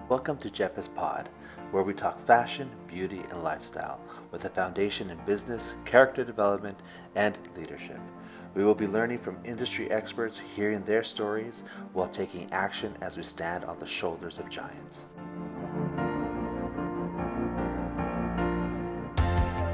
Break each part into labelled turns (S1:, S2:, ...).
S1: Welcome to Jeppes Pod, where we talk fashion, beauty, and lifestyle with a foundation in business, character development, and leadership. We will be learning from industry experts, hearing their stories, while taking action as we stand on the shoulders of giants.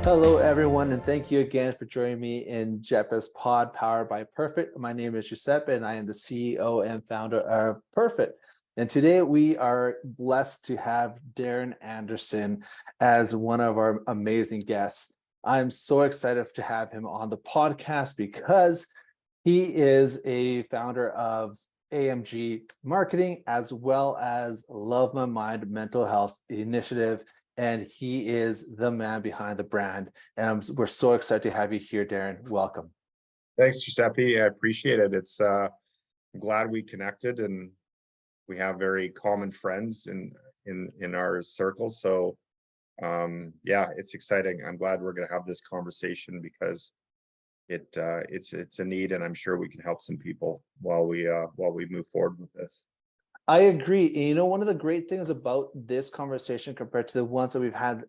S1: Hello, everyone, and thank you again for joining me in Jeppes Pod, powered by Perfit. My name is Giuseppe, and I am the CEO and founder of Perfit. And today we are blessed to have Darren Anderson as one of our amazing guests. I'm so excited to have him on the podcast because he is a founder of AMG Marketing as well as Love My Mind Mental Health Initiative. And he is the man behind the brand. And we're so excited to have you here, Darren. Welcome.
S2: Thanks, Giuseppe. I appreciate it. I'm glad we connected, and we have very common friends in our circle. So yeah, it's exciting. I'm glad we're going to have this conversation because it's a need, and I'm sure we can help some people while we move forward with this.
S1: I agree. And one of the great things about this conversation compared to the ones that we've had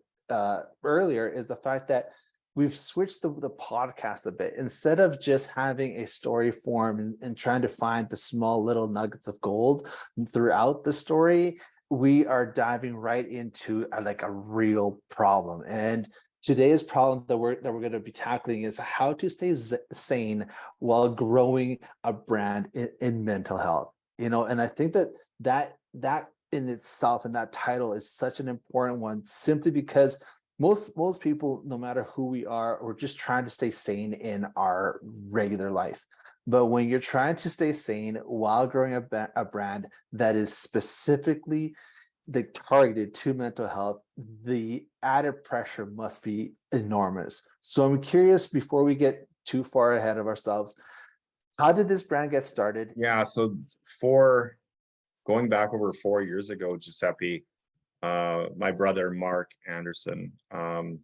S1: earlier is the fact that we've switched the podcast a bit. Instead of just having a story form and trying to find the small little nuggets of gold throughout the story, we are diving right into a real problem. And today's problem that we're going to be tackling is how to stay sane while growing a brand in mental health. And I think that in itself and that title is such an important one, simply because most people, no matter who we are, we're just trying to stay sane in our regular life. But when you're trying to stay sane while growing a brand that is specifically targeted to mental health, the added pressure must be enormous. So I'm curious, before we get too far ahead of ourselves, how did this brand get started?
S2: Yeah, so going back over 4 years ago, Giuseppe, my brother Mark Anderson, my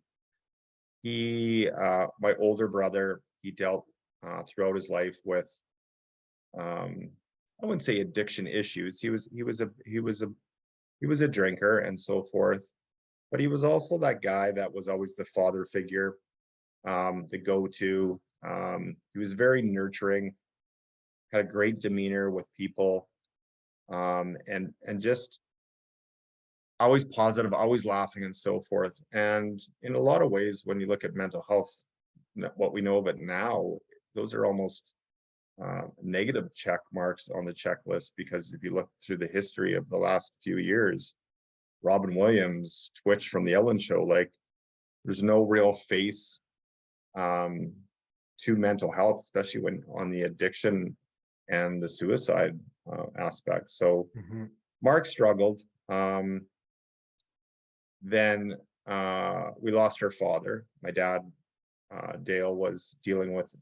S2: older brother, he dealt throughout his life with I wouldn't say addiction issues. He was a drinker and so forth, but he was also that guy that was always the father figure, the go-to. He was very nurturing, had a great demeanor with people, and just always positive, always laughing and so forth. And in a lot of ways, when you look at mental health, what we know of it now, those are almost negative check marks on the checklist, because if you look through the history of the last few years, Robin Williams, Twitch from the Ellen Show, there's no real face to mental health, especially when on the addiction and the suicide aspect. So Mark struggled. Then we lost our father. My dad, Dale, was dealing with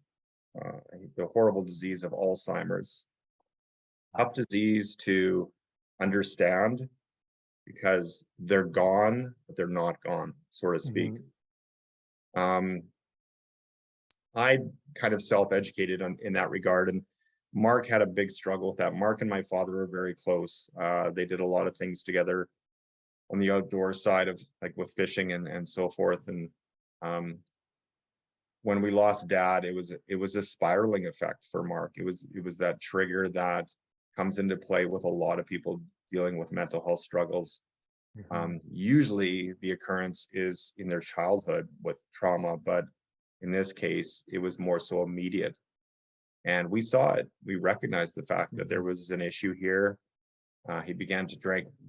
S2: the horrible disease of Alzheimer's. Tough disease to understand because they're gone, but they're not gone, so to speak. I kind of self-educated in that regard, and Mark had a big struggle with that. Mark and my father were very close. They did a lot of things together on the outdoor side of with fishing and so forth. And when we lost Dad, it was a spiraling effect for Mark. It was that trigger that comes into play with a lot of people dealing with mental health struggles. Usually the occurrence is in their childhood with trauma, but in this case, it was more so immediate. And we saw it. We recognized the fact that there was an issue here. He began to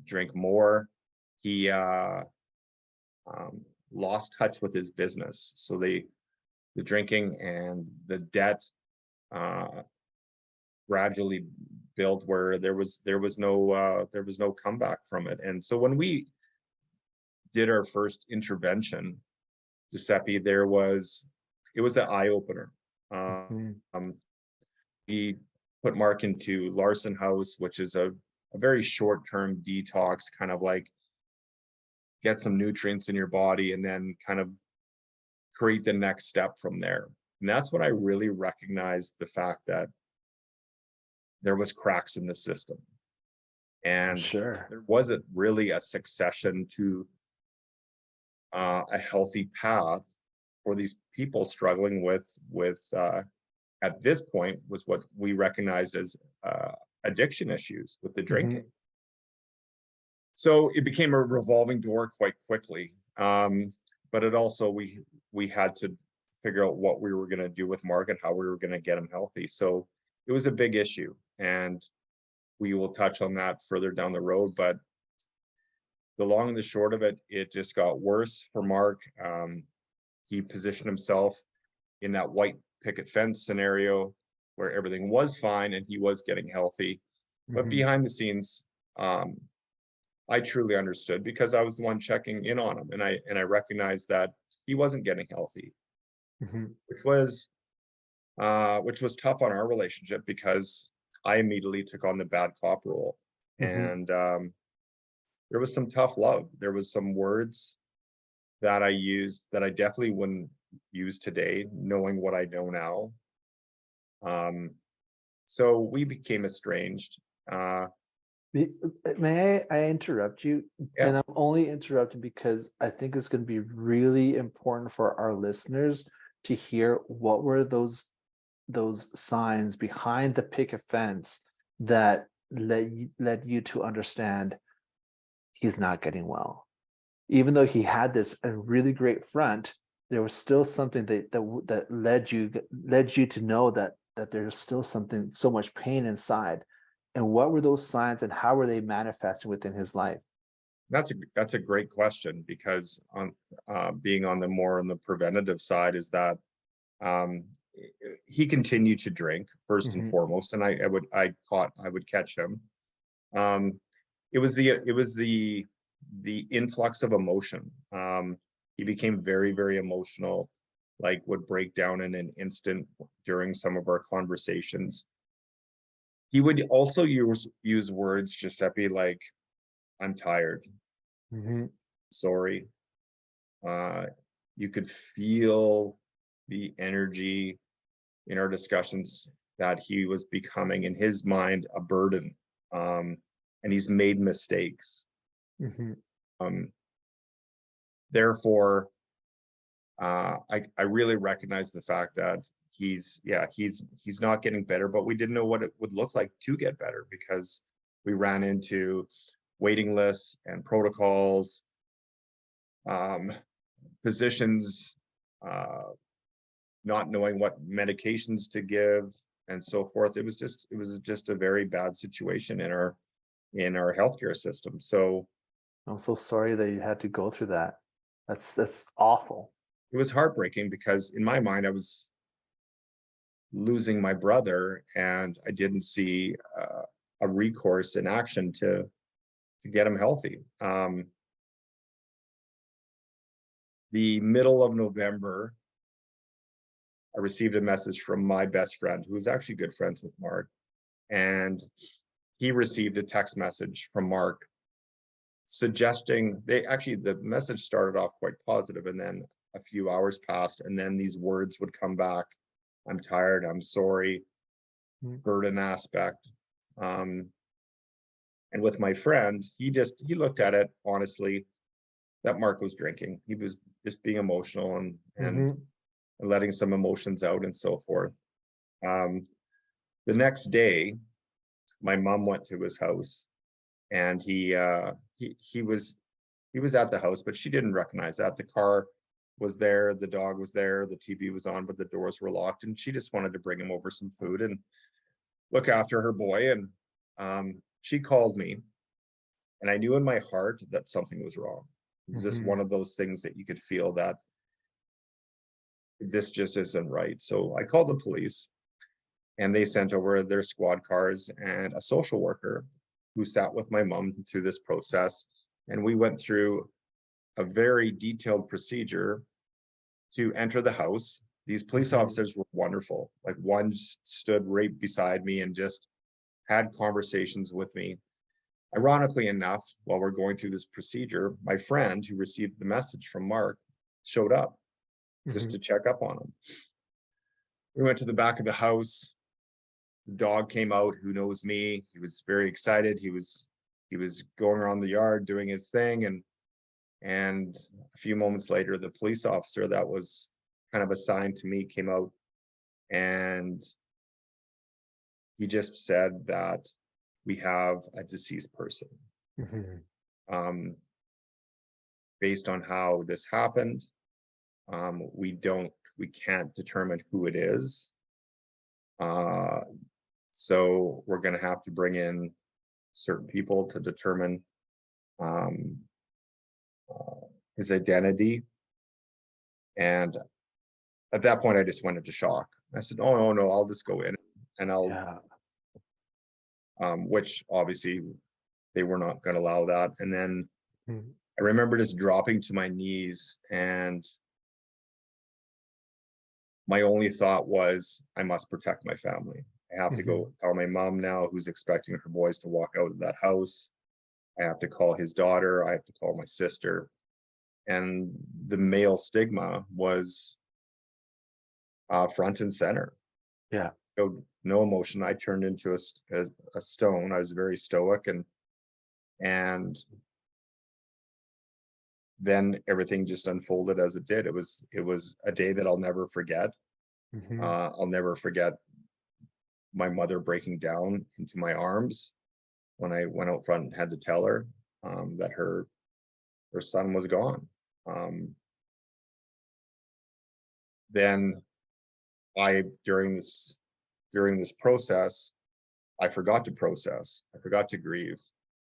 S2: drink more. He lost touch with his business. So the drinking and the debt gradually built where there was no comeback from it. And so when we did our first intervention, Giuseppe, it was an eye opener. We put Mark into Larson House, which is a very short-term detox, kind of get some nutrients in your body and then kind of create the next step from there. And that's when I really recognized the fact that there was cracks in the system. And
S1: Sure.
S2: there wasn't really a succession to a healthy path for these people struggling with at this point was what we recognized as addiction issues with the drinking.
S1: Hmm.
S2: So it became a revolving door quite quickly. But it also we had to figure out what we were going to do with Mark and how we were going to get him healthy. So it was a big issue, and we will touch on that further down the road. But the long and the short of it, it just got worse for Mark. He positioned himself in that white picket fence scenario where everything was fine and he was getting healthy. But
S1: Hmm.
S2: behind the scenes, I truly understood because I was the one checking in on him, and I recognized that he wasn't getting healthy,
S1: Hmm.
S2: which was tough on our relationship because I immediately took on the bad cop role.
S1: Hmm.
S2: And there was some tough love. There was some words that I used that I definitely wouldn't use today, knowing what I know now. So we became estranged. Uh,
S1: May I interrupt you?
S2: yeah,
S1: And I'm only interrupting because I think it's going to be really important for our listeners to hear what were those signs behind the picket fence that led you to understand he's not getting well. Even though he had this a really great front, there was still something that led you to know that there's still something, so much pain inside. And what were those signs and how were they manifesting within his life?
S2: that's a great question because on being on the more on the preventative side is that um, he continued to drink first and
S1: Hmm.
S2: foremost, and I would catch him. Um, it was the influx of emotion. He became very, very emotional, like would break down in an instant during some of our conversations. He would also use words, Giuseppe, like "I'm tired,"
S1: Hmm.
S2: "sorry." Uh, you could feel the energy in our discussions that he was becoming, in his mind, a burden. And he's made mistakes.
S1: Hmm.
S2: Um, Therefore, I really recognize the fact that he's not getting better, but we didn't know what it would look like to get better because we ran into waiting lists and protocols, um, physicians not knowing what medications to give and so forth. It was just a very bad situation in our healthcare system. So
S1: I'm so sorry that you had to go through that. That's awful.
S2: it was heartbreaking because in my mind I was losing my brother, and I didn't see a recourse in action to get him healthy. The middle of November, I received a message from my best friend, who was actually good friends with Mark, and he received a text message from Mark suggesting the message started off quite positive, and then a few hours passed, and then these words would come back: "I'm tired, I'm sorry,"
S1: Mhm.
S2: burden aspect. Um, and with my friend, he looked at it honestly that Mark was drinking. He was just being emotional and
S1: Mhm.
S2: letting some emotions out and so forth. Um, the next day, my mom went to his house, and he was at the house, but she didn't recognize that. The car was there, the dog was there, the TV was on, but the doors were locked, and she just wanted to bring him over some food and look after her boy. And she called me, and I knew in my heart that something was wrong. It was just
S1: Mhm.
S2: one of those things that you could feel that this just isn't right. So I called the police, and they sent over their squad cars and a social worker who sat with my mom through this process. And we went through a very detailed procedure to enter the house. These police
S1: Mhm.
S2: officers were wonderful. Like, one stood right beside me and just had conversations with me. Ironically enough, while we're going through this procedure, my friend who received the message from Mark showed up just
S1: Mhm.
S2: to check up on him. We went to the back of the house. The dog came out, who knows me. He was very excited. He was he was going around the yard doing his thing, and a few moments later, the police officer that was kind of assigned to me came out, and he just said that we have a deceased person.
S1: Mhm.
S2: Um, Based on how this happened, we can't determine who it is. Uh, so we're going to have to bring in certain people to determine um, his identity. And at that point, I just went into shock. I said, "Oh no, no, I'll just go in and I'll,"
S1: Yeah.
S2: which obviously they were not going to allow that. And then
S1: Mhm.
S2: I remember just dropping to my knees, and my only thought was, I must protect my family. I have to
S1: Mhm.
S2: go tell my mom now, who's expecting her boys to walk out of that house. I have to call his daughter. I have to call my sister. And the male stigma was front and center.
S1: Yeah.
S2: So no emotion. I turned into a stone. I was very stoic, and then everything just unfolded as it did. It was a day that I'll never forget.
S1: Mhm.
S2: I'll never forget my mother breaking down into my arms when I went out front and had to tell her that her son was gone. Um, then I during this process, I forgot to process. I forgot to grieve.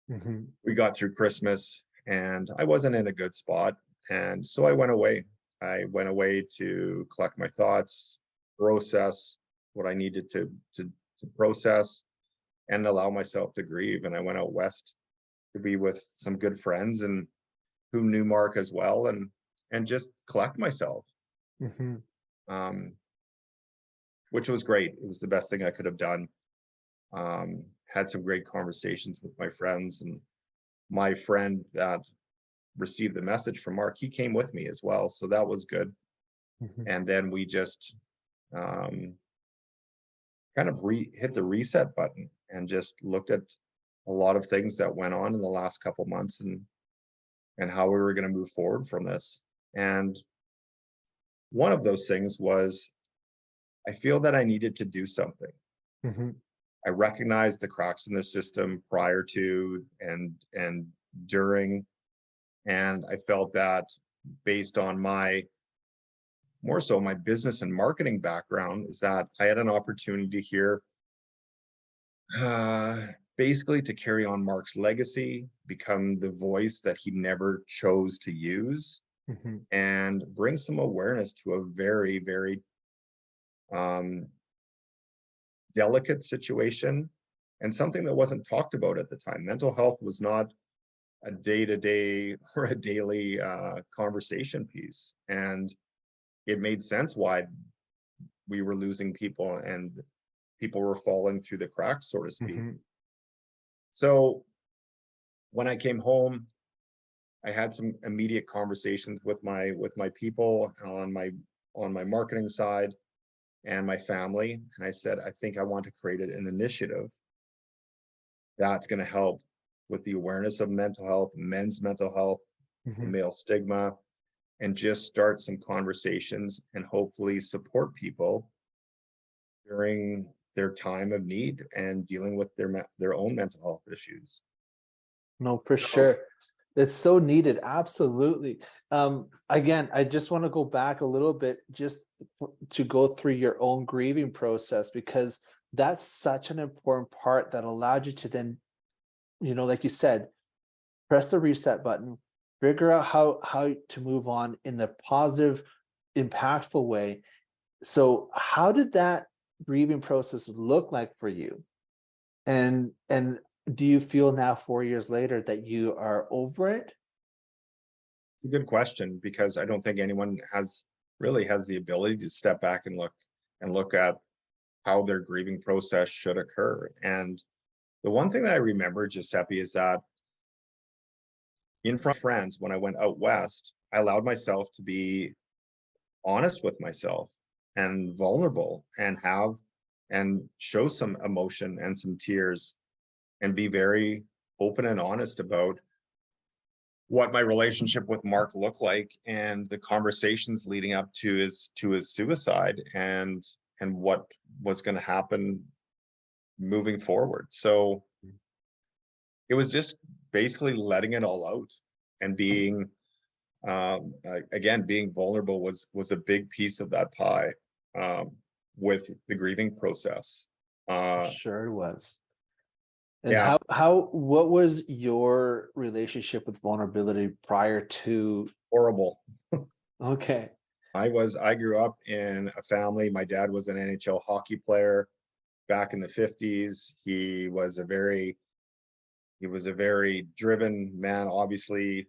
S1: Mhm.
S2: We got through Christmas, and I wasn't in a good spot, and so I went away. I went away to collect my thoughts, process what I needed to process, and allow myself to grieve. And I went out west to be with some good friends and who knew Mark as well, and just collect myself,
S1: Mhm.
S2: um, which was great. It was the best thing I could have done. Had some great conversations with my friends, and my friend that received the message from Mark, he came with me as well, so that was good.
S1: Mhm.
S2: And then we just um, kind of hit the reset button and just looked at a lot of things that went on in the last couple months, and how we were going to move forward from this. And one of those things was, I feel that I needed to do something.
S1: Mhm.
S2: I recognized the cracks in the system prior to and during, and I felt that based on my more so my business and marketing background, is that I had an opportunity here, uh, basically to carry on Mark's legacy, become the voice that he never chose to use,
S1: Mhm.
S2: and bring some awareness to a very, very um, delicate situation, and something that wasn't talked about at the time. Mental health was not a day-to-day or a daily conversation piece, and it made sense why we were losing people and people were falling through the cracks, so to speak.
S1: Mhm.
S2: So when I came home, I had some immediate conversations with my people on my marketing side and my family, and I said, I think I want to create an initiative that's going to help with the awareness of mental health, men's mental health, the
S1: Mhm.
S2: male stigma, and just start some conversations and hopefully support people during their time of need and dealing with their own mental health issues.
S1: No, for
S2: So
S1: sure. It's so needed. Absolutely. Again, I just want to go back a little bit just to go through your own grieving process, because that's such an important part that allowed you to then, like you said, press the reset button, figure out how to move on in a positive, impactful way. So how did that grieving process look like for you? And do you feel now 4 years later that you are over it?
S2: it's a good question, because I don't think anyone really has the ability to step back and look at how their grieving process should occur. And the one thing that I remember, Giuseppe, is that in front of friends, when I went out west, I allowed myself to be honest with myself and vulnerable and show some emotion and some tears and be very open and honest about what my relationship with Mark looked like and the conversations leading up to his suicide, and what was going to happen moving forward. So it was just basically letting it all out, and being again, being vulnerable was a big piece of that pie, with the grieving process.
S1: Sure it was. And
S2: Yeah,
S1: what was your relationship with vulnerability prior to?
S2: horrible.
S1: Okay.
S2: I grew up in a family. My dad was an NHL hockey player back in the 50s. He was a very driven man, obviously.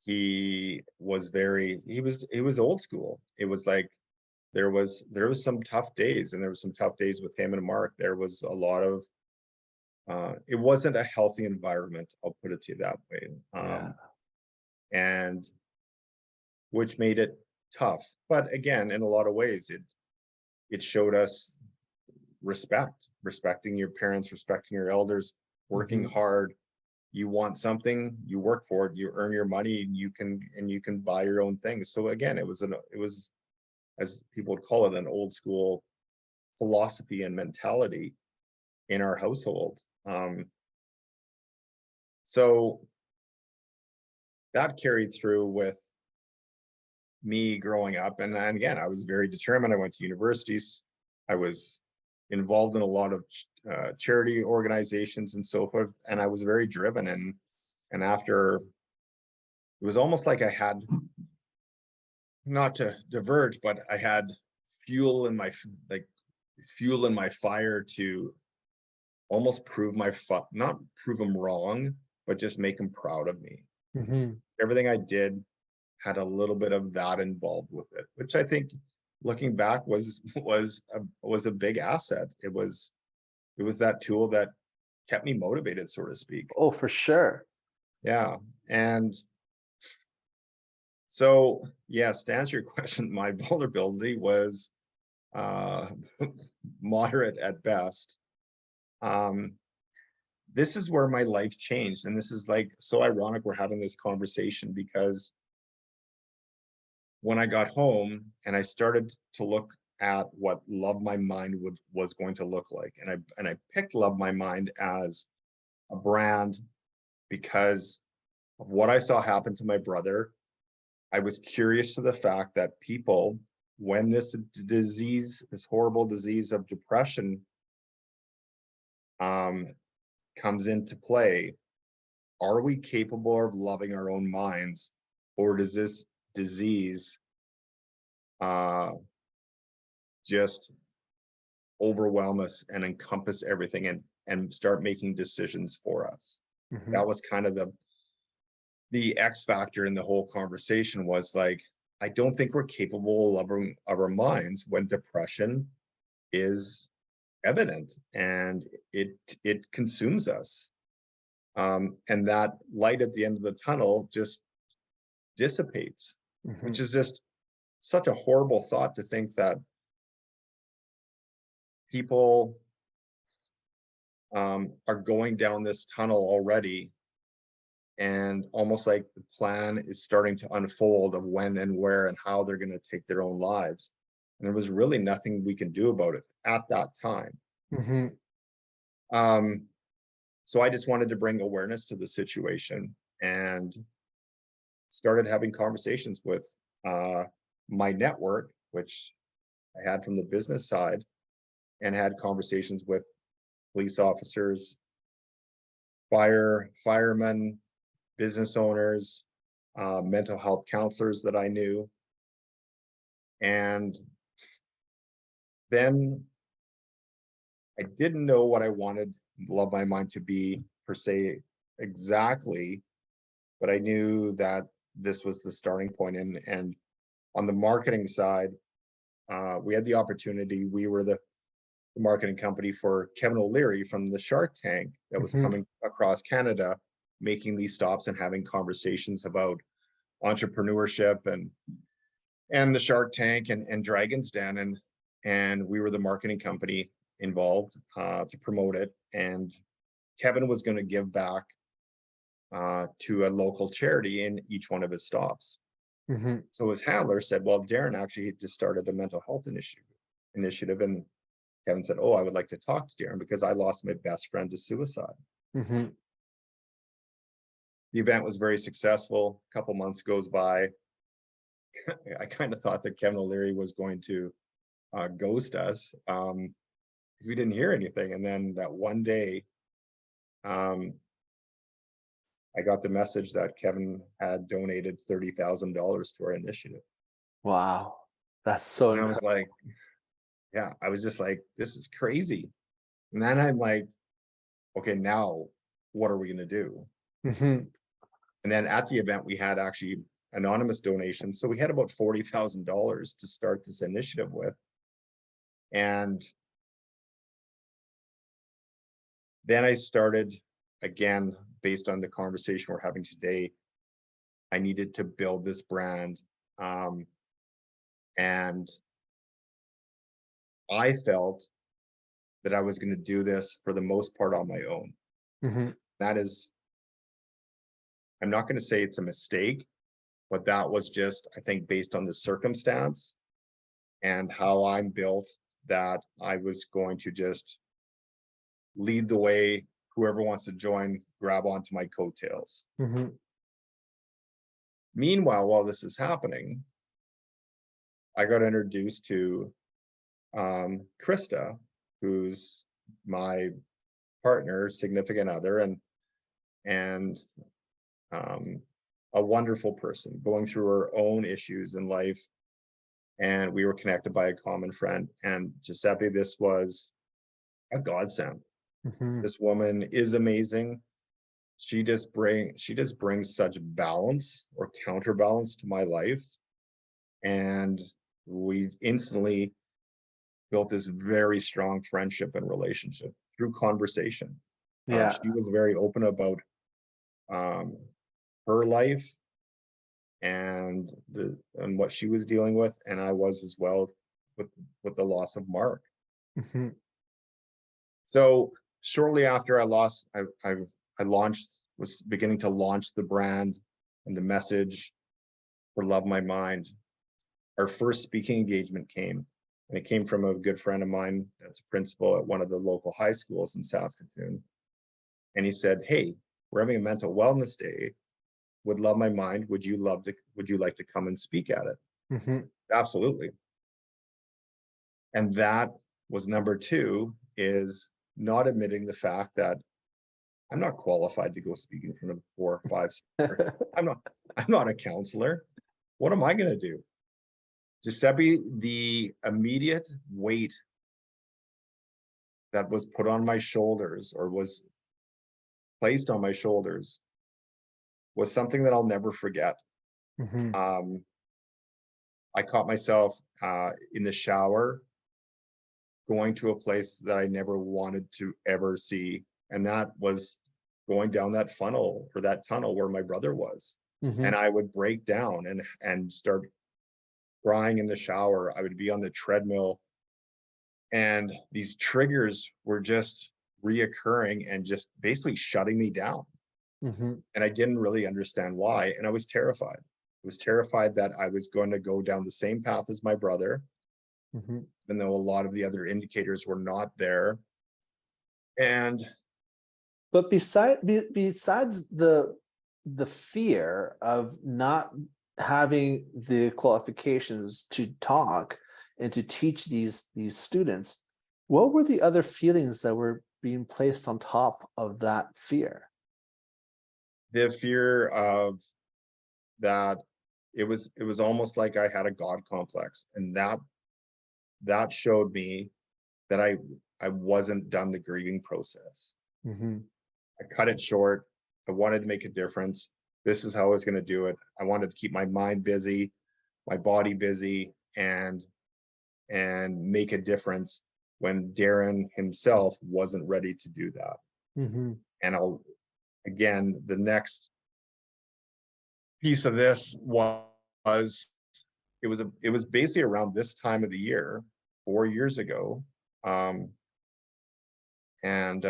S2: He was old school. It was like there was some tough days, and there was some tough days with him and Mark. There was a lot of it wasn't a healthy environment, I'll put it to you that way.
S1: Yeah.
S2: And which made it tough. But again, in a lot of ways, it showed us respecting your parents, respecting your elders, working hard. You want something, you work for it, you earn your money, and you can buy your own things. So again, it was, as people would call it, an old school philosophy and mentality in our household. So that carried through with me growing up. And again, I was very determined. I went to universities. I was involved in a lot of charity organizations and so forth. And I was very driven. And after, it was almost like I had, not to divert, but I had fuel in my fire to almost not prove them wrong, but just make them proud of me. Everything I did had a little bit of that involved with it, which I think, looking back, was a big asset. It was that tool that kept me motivated, so to speak.
S1: Oh, for sure.
S2: Yeah. And so, yes, to answer your question, my vulnerability was moderate at best. This is where my life changed. And this is like so ironic we're having this conversation, because when I got home and I started to look at what Love My Mind was going to look like, and I picked Love My Mind as a brand because of what I saw happen to my brother. I was curious to the fact that people, when this horrible disease of depression comes into play, are we capable of loving our own minds, or does this disease just overwhelm us and encompass everything and start making decisions for us? That was kind of the X factor in the whole conversation, was like, I don't think we're capable of our minds when depression is evident and it consumes us. And that light at the end of the tunnel just dissipates, which is just such a horrible thought, to think that people are going down this tunnel already, and almost like the plan is starting to unfold of when and where and how they're going to take their own lives. And there was really nothing we can do about it at that time. So I just wanted to bring awareness to the situation, and started having conversations with my network, which I had from the business side, and had conversations with police officers, firemen, business owners, mental health counselors that I knew. And then I didn't know what I wanted Love My Mind to be per se exactly, but I knew that this was the starting point. And on the marketing side, we had the opportunity. We were the marketing company for Kevin O'Leary from the Shark Tank that was coming across Canada, making these stops and having conversations about entrepreneurship and the Shark Tank and Dragon's Den, and we were the marketing company involved to promote it. And Kevin was going to give back to a local charity in each one of his stops.
S1: Mhm.
S2: So his handler said, well, Darren actually just started a mental health initiative. And Kevin said, oh, I would like to talk to Darren because I lost my best friend to suicide.
S1: Mhm.
S2: The event was very successful. A couple months goes by. I kind of thought that Kevin O'Leary was going to ghost us because we didn't hear anything. And then that one day, um, I got the message that Kevin had donated $30,000 to our initiative.
S1: Wow. That's so
S2: And I was
S1: incredible.
S2: like, yeah, I was just like, this is crazy. And then I'm like, okay, now what are we going to do?
S1: Mhm.
S2: And then at the event, we had actually anonymous donations. So we had about $40,000 to start this initiative with. And then I started, again, based on the conversation we're having today, I needed to build this brand. And I felt that I was going to do this for the most part on my own.
S1: Mhm.
S2: That is, I'm not going to say it's a mistake, but that was just, I think, based on the circumstance and how I'm built, that I was going to just lead the way. Whoever wants to join, grab onto my coattails.
S1: Mhm.
S2: Meanwhile, while this is happening, I got introduced to Krista, who's my partner, significant other, and um, a wonderful person going through her own issues in life. And we were connected by a common friend. And Giuseppe, this was a godsend.
S1: Mhm.
S2: This woman is amazing. She just brings such balance or counterbalance to my life. And we instantly built this very strong friendship and relationship through conversation.
S1: Yeah.
S2: She was very open about um, her life and what she was dealing with, and I was as well with the loss of Mark.
S1: Mhm.
S2: So shortly after I launched, was beginning to launch the brand and the message for Love My Mind. Our first speaking engagement came, and it came from a good friend of mine that's a principal at one of the local high schools in Saskatoon. And he said, hey, we're having a mental wellness day. Would Love My Mind, would you like to come and speak at it?
S1: Mhm.
S2: Absolutely. And that was number two, is not admitting the fact that I'm not qualified to go speak in front of 4 or 5. I'm not, I'm not a counselor. What am I going to do? Giuseppe, the immediate weight that was put on my shoulders or was placed on my shoulders was something that I'll never forget.
S1: Mhm.
S2: Um, I caught myself in the shower going to a place that I never wanted to ever see. And that was going down that funnel or that tunnel where my brother was. And
S1: Mhm.
S2: I would break down and start crying in the shower. I would be on the treadmill, and these triggers were just reoccurring and just basically shutting me down.
S1: Mhm.
S2: And I didn't really understand why. And I was terrified. I was terrified that I was going to go down the same path as my brother,
S1: Mhm.
S2: even though a lot of the other indicators were not there. And
S1: But besides the fear of not having the qualifications to talk and to teach these students, what were the other feelings that were being placed on top of that fear?
S2: the fear of that, it was almost like I had a God complex. And that showed me that I wasn't done the grieving process.
S1: Mhm.
S2: I cut it short. I wanted to make a difference. This is how I was going to do it. I wanted to keep my mind busy, my body busy, and make a difference when Darren himself wasn't ready to do that.
S1: Mhm.
S2: And again, the next piece of this was it was basically around this time of the year, 4 years ago. Um, and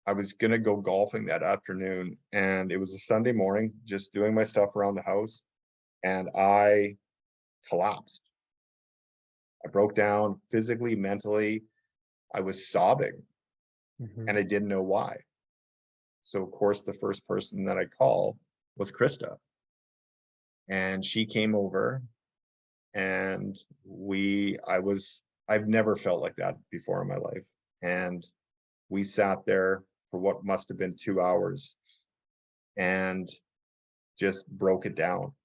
S2: I was gonna go golfing that afternoon, and it was a Sunday morning, just doing my stuff around the house, and I collapsed. I broke down physically, mentally. I was sobbing,
S1: Mhm.
S2: and I didn't know why. So, of course, the first person that I called was Krista, and she came over, and I've never felt like that before in my life. And we sat there for what must have been 2 hours and just broke it down.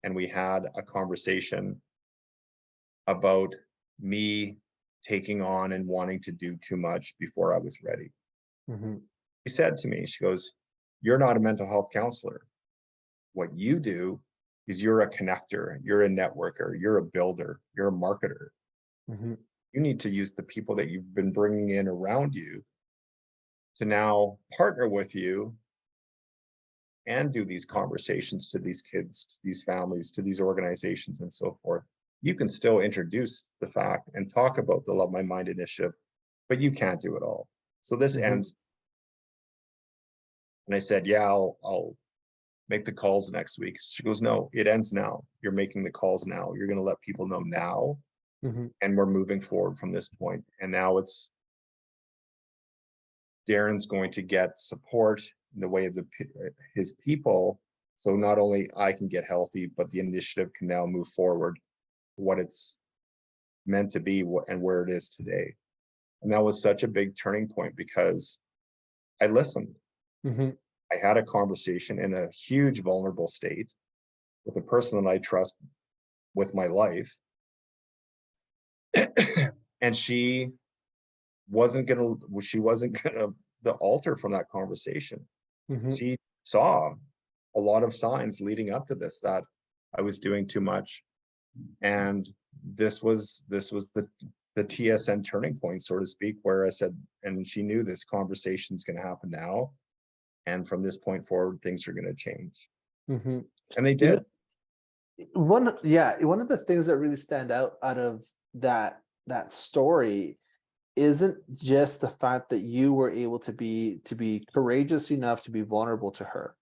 S2: And we had a conversation about me taking on and wanting to do too much before I was ready.
S1: Mhm.
S2: She said to me, she goes, "You're not a mental health counselor. What you do is you're a connector, you're a networker, you're a builder, you're a marketer.
S1: Mhm.
S2: You need to use the people that you've been bringing in around you to now partner with you and do these conversations to these kids, to these families, to these organizations, and so forth. You can still introduce the fact and talk about the Love My Mind initiative, but you can't do it all. So this
S1: Mhm.
S2: ends." And I said, "Yeah, I'll make the calls next week." She goes, "No, it ends now. You're making the calls now. You're going to let people know now,
S1: Mhm.
S2: and we're moving forward from this point. And now it's Darren's going to get support in the way of his people. So not only I can get healthy, but the initiative can now move forward what it's meant to be and where it is today." And that was such a big turning point because I listened.
S1: Mhm.
S2: I had a conversation in a huge vulnerable state with a person that I trust with my life. And she wasn't gonna the alter from that conversation.
S1: Mhm.
S2: She saw a lot of signs leading up to this that I was doing too much. And this was the TSN turning point, so to speak, where I said, and she knew this conversation's gonna happen now. And from this point forward, things are gonna change.
S1: Mhm.
S2: And they
S1: You know,
S2: did.
S1: one of the things that really stand out of that story isn't just the fact that you were able to be courageous enough to be vulnerable to her,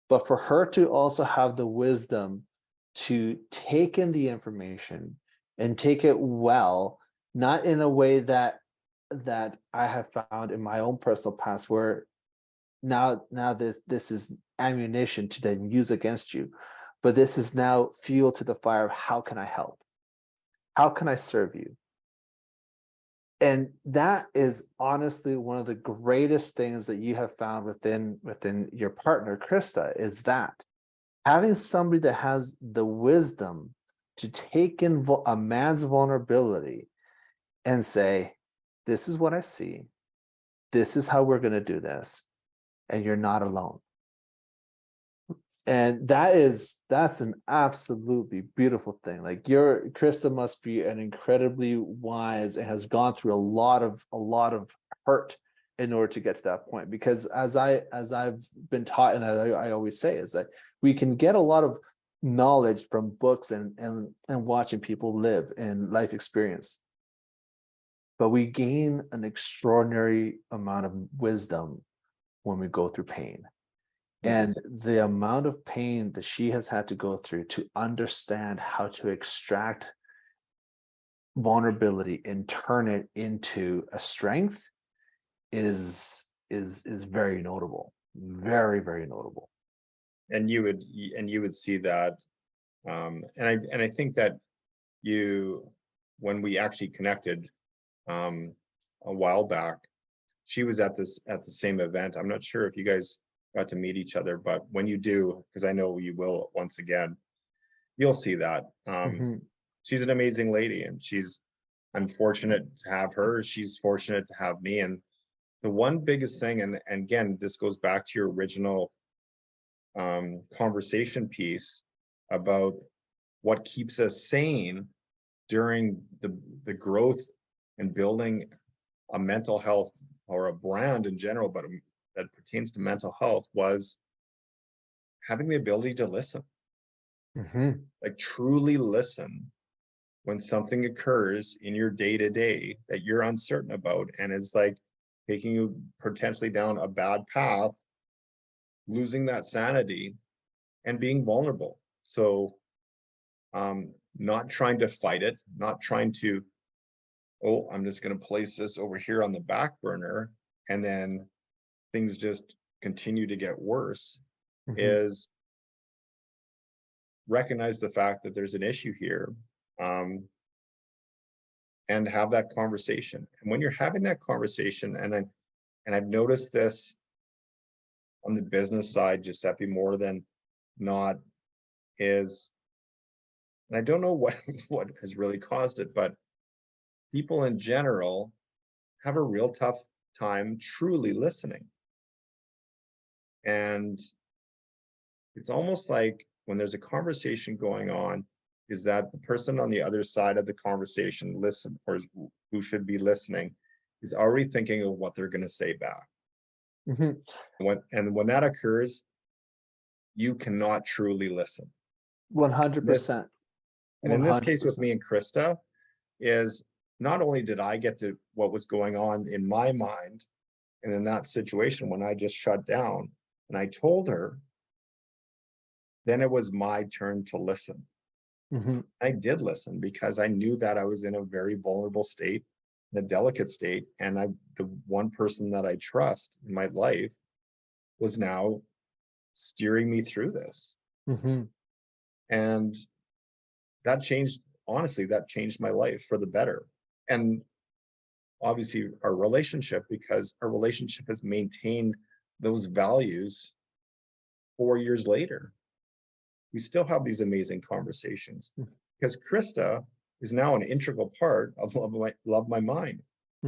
S1: but for her to also have the wisdom to take in the information and take it well, not in a way that I have found in my own personal past where now this is ammunition to then use against you, but this is now fuel to the fire of how can I help, how can I serve you. And that is honestly one of the greatest things that you have found within your partner Krista, is that having somebody that has the wisdom to take in a man's vulnerability and say, this is what I see, this is how we're going to do this, and you're not alone. And that's an absolutely beautiful thing. Like, your Krista must be an incredibly wise and has gone through a lot of hurt in order to get to that point. Because as I've been taught, and I always say, is that we can get a lot of knowledge from books and watching people live and life experience, but we gain an extraordinary amount of wisdom when we go through pain. And the amount of pain that she has had to go through to understand how to extract vulnerability and turn it into a strength is very notable. Very, very notable.
S2: And you would see that. And I think that you when we actually connected um a while back, she was at the same event. I'm not sure if you guys got to meet each other, but when you do, because I know you will once again, you'll see that.
S1: Mhm.
S2: She's an amazing lady, and I'm fortunate to have her. She's fortunate to have me. And the one biggest thing, and again, this goes back to your original conversation piece about what keeps us sane during the growth and building a mental health or a brand in general, but that pertains to mental health, was having the ability to listen,
S1: Mhm.
S2: like truly listen when something occurs in your day to day that you're uncertain about. And it's like, taking you potentially down a bad path, losing that sanity, and being vulnerable. So, not trying to fight it, not trying to, oh, I'm just going to place this over here on the back burner, and then things just continue to get worse,
S1: Mhm.
S2: is recognize the fact that there's an issue here, um, and have that conversation. And when you're having that conversation, and I've noticed this on the business side, Giuseppe, more than not, is, and I don't know what what has really caused it, but people in general have a real tough time truly listening. And it's almost like when there's a conversation going on, is that the person on the other side of the conversation listen, or who should be listening, is already thinking of what they're going to say back.
S1: Mhm.
S2: When that occurs, you cannot truly listen. This
S1: 100%.
S2: and in this case with
S1: 100%.
S2: me and Krista, is not only did I get to what was going on in my mind, and in that situation when I just shut down and I told her, then it was my turn to listen.
S1: Mhm.
S2: I did listen because I knew that I was in a very vulnerable state, in a delicate state, and the one person that I trust in my life was now steering me through this.
S1: Mhm.
S2: And that changed, honestly, that changed my life for the better. And obviously our relationship, because our relationship has maintained those values 4 years later. We still have these amazing conversations because Krista is now an integral part of Love My Mind.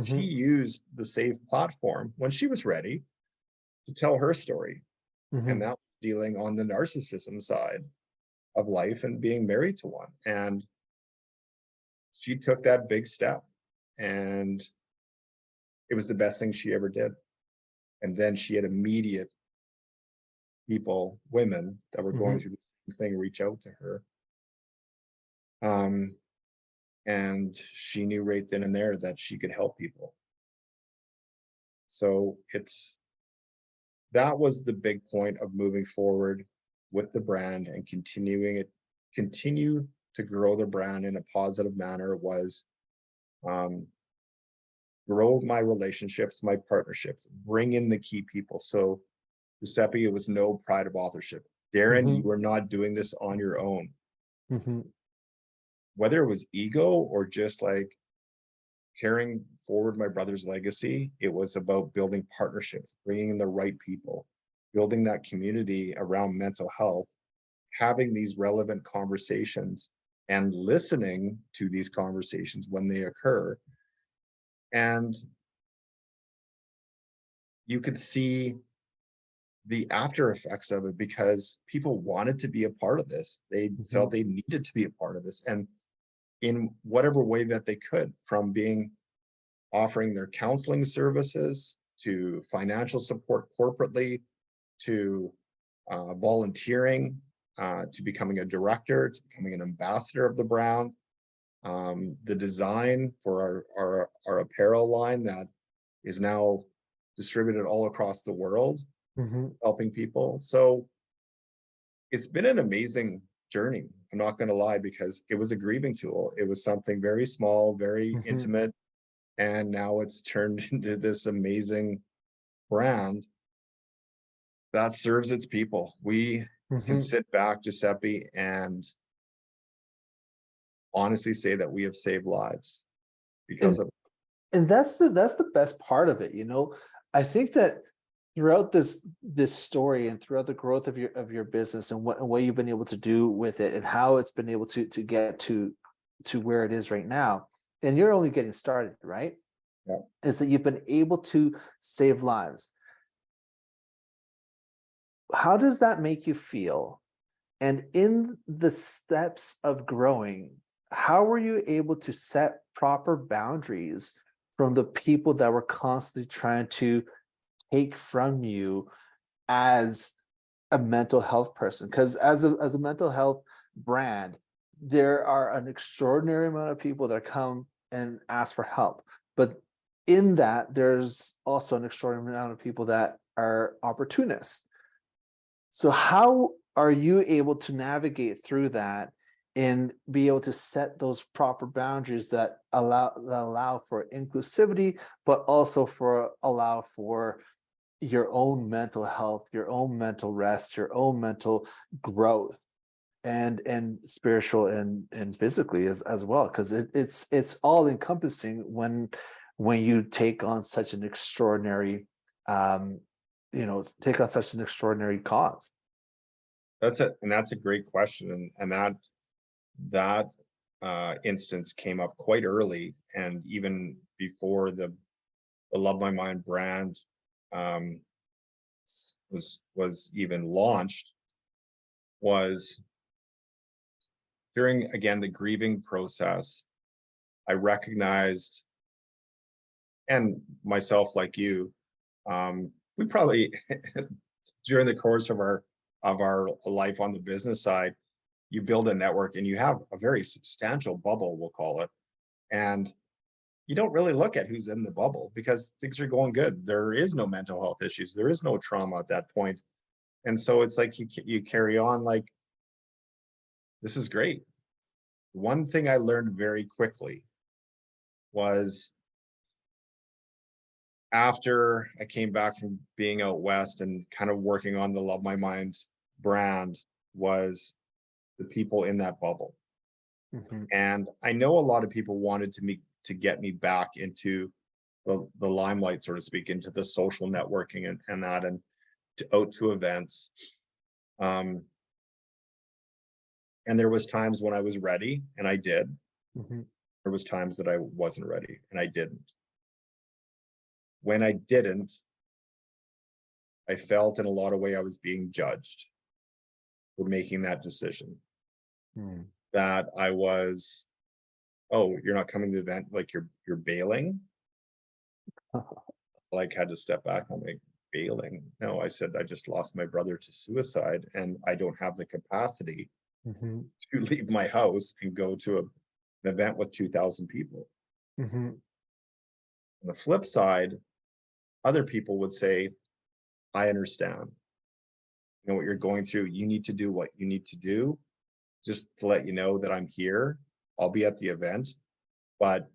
S2: She
S1: Mhm.
S2: used the safe platform when she was ready to tell her story. And
S1: Mhm.
S2: that was dealing on the narcissism side of life and being married to one. And she took that big step, and it was the best thing she ever did. And then she had immediate people, women that were going
S1: Mhm.
S2: through the same thing, reach out to her. Um, and she knew right then and there that she could help people. So that was the big point of moving forward with the brand and continue to grow the brand in a positive manner, was um, grow my relationships, my partnerships, bring in the key people. So Giuseppe, it was no pride of authorship. Darren,
S1: Mhm.
S2: you are not doing this on your own.
S1: Mhm.
S2: Whether it was ego or just like carrying forward my brother's legacy, it was about building partnerships, bringing in the right people, building that community around mental health, having these relevant conversations, and listening to these conversations when they occur. And you could see the after effects of it because people wanted to be a part of this. They felt
S1: Mhm.
S2: they needed to be a part of this. And in whatever way that they could, from being offering their counseling services to financial support corporately, to volunteering, to becoming a director, to becoming an ambassador of the brand, the design for our apparel line that is now distributed all across the world,
S1: Mhm.
S2: helping people. So it's been an amazing journey. I'm not going to lie, because it was a grieving tool. It was something very small, very
S1: Mhm.
S2: intimate, and now it's turned into this amazing brand that serves its people. We can
S1: Mhm.
S2: sit back, Giuseppe, and honestly say that we have saved lives because
S1: And
S2: of.
S1: that's the best part of it, you know. I think that throughout this story and throughout the growth of your business and what you've been able to do with it and how it's been able to get to where it is right now, and you're only getting started, right?
S2: Yeah.
S1: Is that you've been able to save lives. How does that make you feel? And in the steps of growing, how were you able to set proper boundaries from the people that were constantly trying to take from you as a mental health person? Because as a mental health brand, there are an extraordinary amount of people that come and ask for help. But in that, there's also an extraordinary amount of people that are opportunists. So how are you able to navigate through that and be able to set those proper boundaries that allow for inclusivity, but also for allow for your own mental health, your own mental rest, your own mental growth, and spiritual and physically as well, because it's all encompassing when you take on such an extraordinary take on such an extraordinary cause.
S2: That's a great question, and that instance came up quite early, and even before the Love My Mind brand um, was even launched. Was during, again, the grieving process, I recognized, and myself like you, we probably during the course of our life on the business side, you build a network and you have a very substantial bubble, we'll call it, and you don't really look at who's in the bubble because things are going good. There is no mental health issues. There is no trauma at that point. And so it's like you carry on like, this is great. One thing I learned very quickly was, after I came back from being out west and kind of working on the Love My Mind brand, was the people in that bubble.
S1: Mm-hmm.
S2: And I know a lot of people wanted to get me back into the limelight, so to speak, into the social networking and that, and out to events. And there was times when I was ready and I did.
S1: Mm-hmm.
S2: There was times that I wasn't ready and I didn't. When I didn't, I felt in a lot of way I was being judged for making that decision.
S1: Mm.
S2: That I was, oh, you're not coming to the event, like you're bailing. Like, had to step back. I'm like, bailing? No, I said I just lost my brother to suicide and I don't have the capacity
S1: Mm-hmm.
S2: to leave my house and go to an event with 2,000 people.
S1: Mm-hmm.
S2: On the flip side, other people would say, I understand. You know what you're going through. You need to do what you need to do. Just to let you know that I'm here. I'll be at the event. But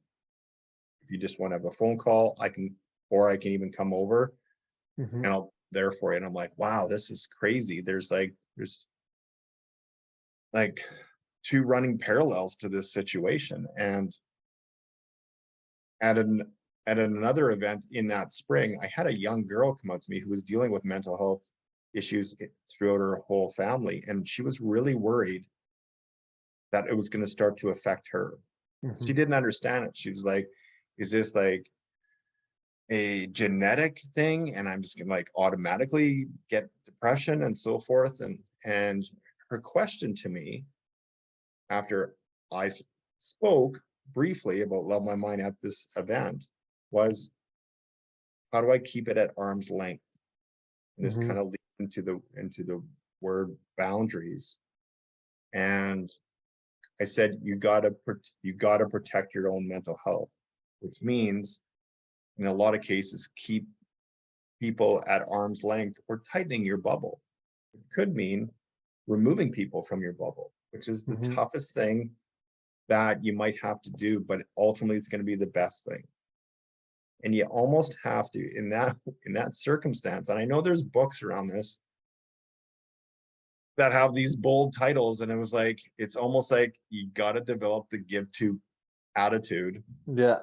S2: if you just want to have a phone call, I can, or I can even come over
S1: Mm-hmm.
S2: and I'll there for you. And I'm like, wow, this is crazy. There's like two running parallels to this situation. And at an at another event in that spring, I had a young girl come up to me who was dealing with mental health issues throughout her whole family, and she was really worried that it was going to start to affect her.
S1: Mm-hmm.
S2: She didn't understand it. She was like, is this like a genetic thing and I'm just gonna like automatically get depression and so forth? And her question to me, after I spoke briefly about Love My Mind at this event, was, how do I keep it at arm's length? And this
S1: Mm-hmm.
S2: kind of leads into the word boundaries. And I said, you gotta protect your own mental health, which means in a lot of cases keep people at arm's length or tightening your bubble. It could mean removing people from your bubble, which is the
S1: Mm-hmm.
S2: toughest thing that you might have to do, but ultimately it's going to be the best thing. And you almost have to, in that circumstance. And I know there's books around this that have these bold titles, and it was like, it's almost like you got to develop the give to attitude,
S1: Yeah.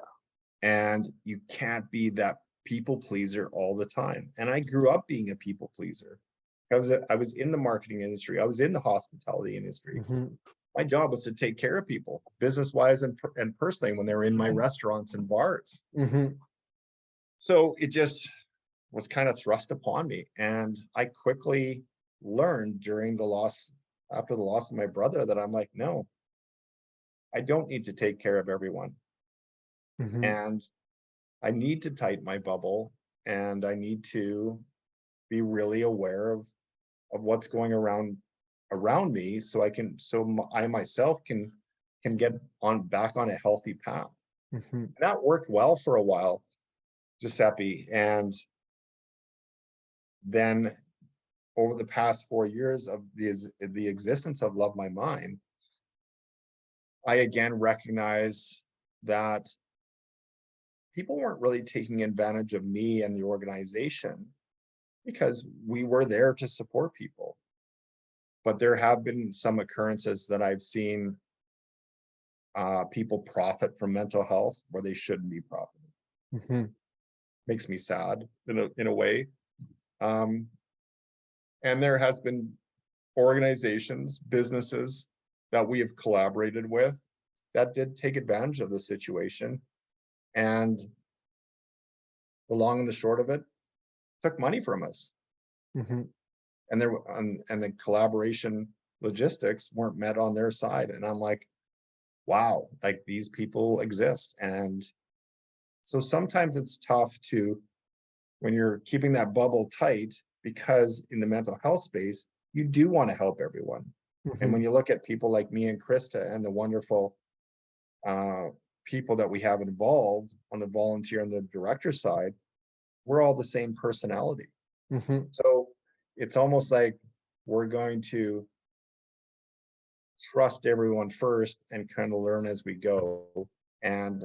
S2: and you can't be that people pleaser all the time. And I grew up being a people pleaser. I was in the marketing industry. I was in the hospitality industry.
S1: Mm-hmm.
S2: My job was to take care of people, business wise and personally, when they were in my restaurants and bars.
S1: Mm-hmm.
S2: So it just was kind of thrust upon me. And I quickly learned after the loss of my brother, that I'm like, no, I don't need to take care of everyone.
S1: Mm-hmm.
S2: And I need to tighten my bubble, and I need to be really aware of what's going around me, so I myself can get on back on a healthy path.
S1: Mm-hmm.
S2: And that worked well for a while. Giuseppe. And then over the past 4 years of the existence of Love My Mind, I again recognize that people weren't really taking advantage of me and the organization because we were there to support people. But there have been some occurrences that I've seen people profit from mental health where they shouldn't be profiting.
S1: Mhm.
S2: Makes me sad in a way. Um, and there has been organizations, businesses that we have collaborated with that did take advantage of the situation. And the long and the short of it, took money from us.
S1: Mhm.
S2: And the collaboration logistics weren't met on their side. And I'm like, wow, like these people exist. And so sometimes it's tough to, when you're keeping that bubble tight, because in the mental health space, you do want to help everyone. And when
S1: Mhm.
S2: you look at people like me and Krista and the wonderful uh, people that we have involved on the volunteer and the director side, we're all the same personality.
S1: Mhm.
S2: So it's almost like we're going to trust everyone first and kind of learn as we go. And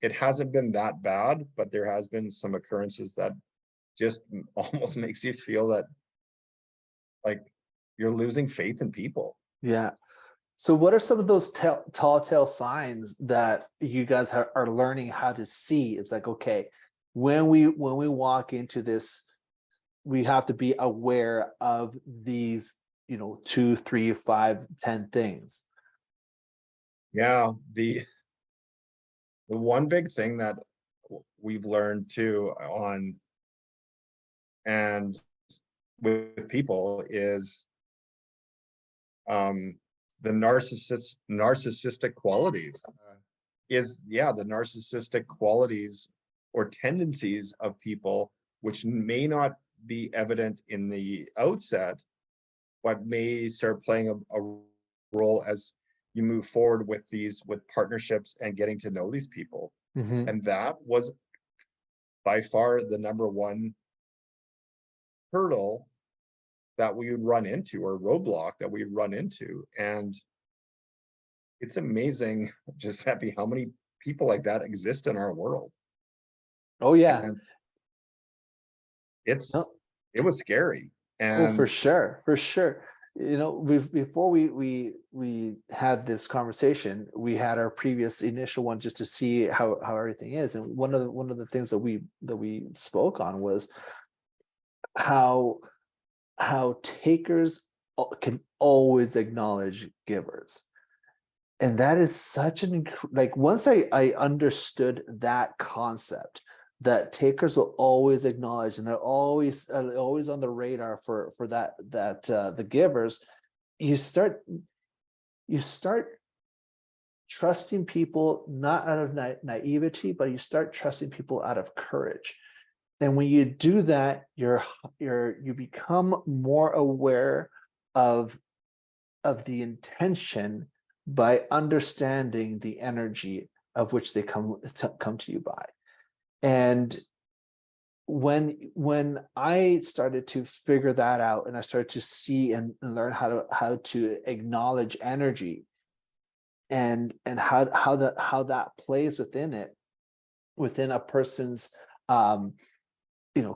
S2: it hasn't been that bad, but there has been some occurrences that just almost makes you feel that like you're losing faith in people.
S1: Yeah. So what are some of those tall tale signs that you guys are learning how to see? It's like, okay, when we walk into this, we have to be aware of these, 2, 3, 5, 10 things.
S2: Yeah, the one big thing that we've learned too on and with people is um the narcissistic qualities is yeah, the narcissistic qualities or tendencies of people, which may not be evident in the outset, but may start playing a role as you move forward with partnerships and getting to know these people.
S1: Hmm.
S2: And that was by far the number one hurdle that we would run into, or roadblock that we'd run into. And it's amazing, Giuseppe, how many people like that exist in our world.
S1: Oh yeah.
S2: And
S1: No.
S2: it was scary.
S1: Oh, for
S2: And
S1: sure, for sure. Before we had this conversation, we had our previous initial one just to see how everything is. And one of the things that we spoke on was how takers can always acknowledge givers. And that is such like, once I understood that concept, that takers will always acknowledge, and they're always on the radar for the givers. You start you start trusting people not out of naivety, but you start trusting people out of courage. And when you do that, you become more aware of the intention by understanding the energy of which they come to you by. And when I started to figure that out, and I started to see and learn how to acknowledge energy, and how that plays within a person's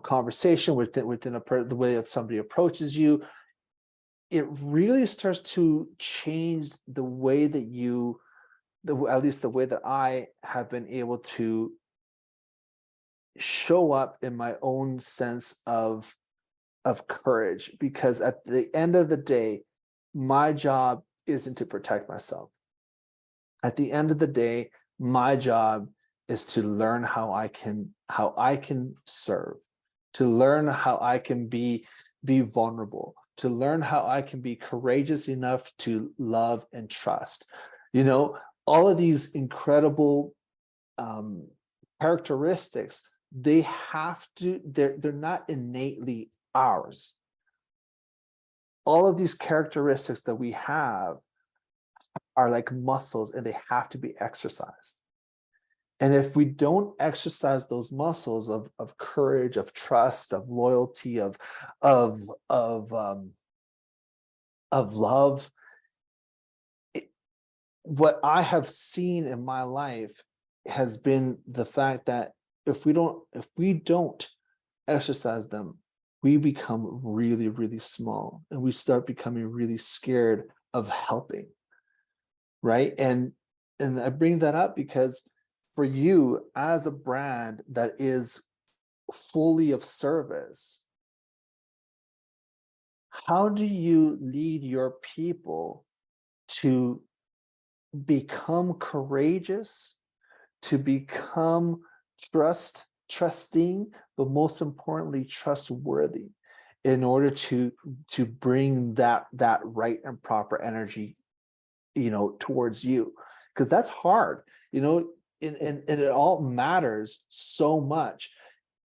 S1: conversation, within the way that somebody approaches you, it really starts to change the way that at least the way that I have been able to show up in my own sense of courage. Because at the end of the day, my job isn't to protect myself. At the end of the day, my job is to learn how I can serve, to learn how I can be vulnerable, to learn how I can be courageous enough to love and trust. You know, all of these incredible um, characteristics, they're not innately ours. All of these characteristics that we have are like muscles, and they have to be exercised. And if we don't exercise those muscles of courage, of trust, of loyalty, of of um, of love, what I have seen in my life has been the fact that if we don't exercise them, we become really, really small, and we start becoming really scared of helping, right? And I bring that up because for you as a brand that is fully of service, how do you lead your people to become courageous, to become trusting, but most importantly, trustworthy, in order to bring that right and proper energy, towards you? Because that's hard, and it all matters so much,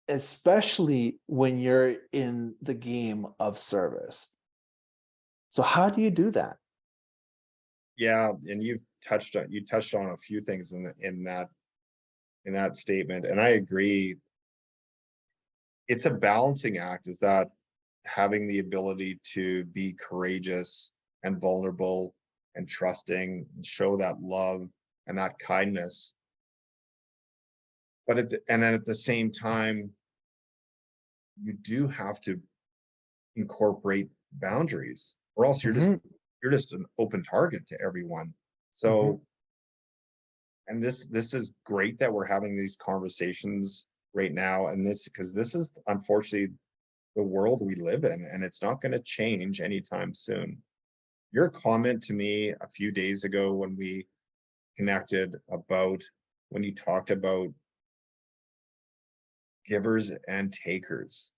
S1: especially when you're in the game of service. So how do you do that?
S2: Yeah, and you touched on a few things in that statement, and I agree. It's a balancing act, is that having the ability to be courageous and vulnerable and trusting and show that love and that kindness. But and then at the same time, you do have to incorporate boundaries, or else
S1: Hmm.
S2: you're just an open target to everyone.
S1: Hmm.
S2: So, and this is great that we're having these conversations right now, and this because this is unfortunately the world we live in, and it's not going to change anytime soon. Your comment to me a few days ago when we connected about when you talked about givers and takers,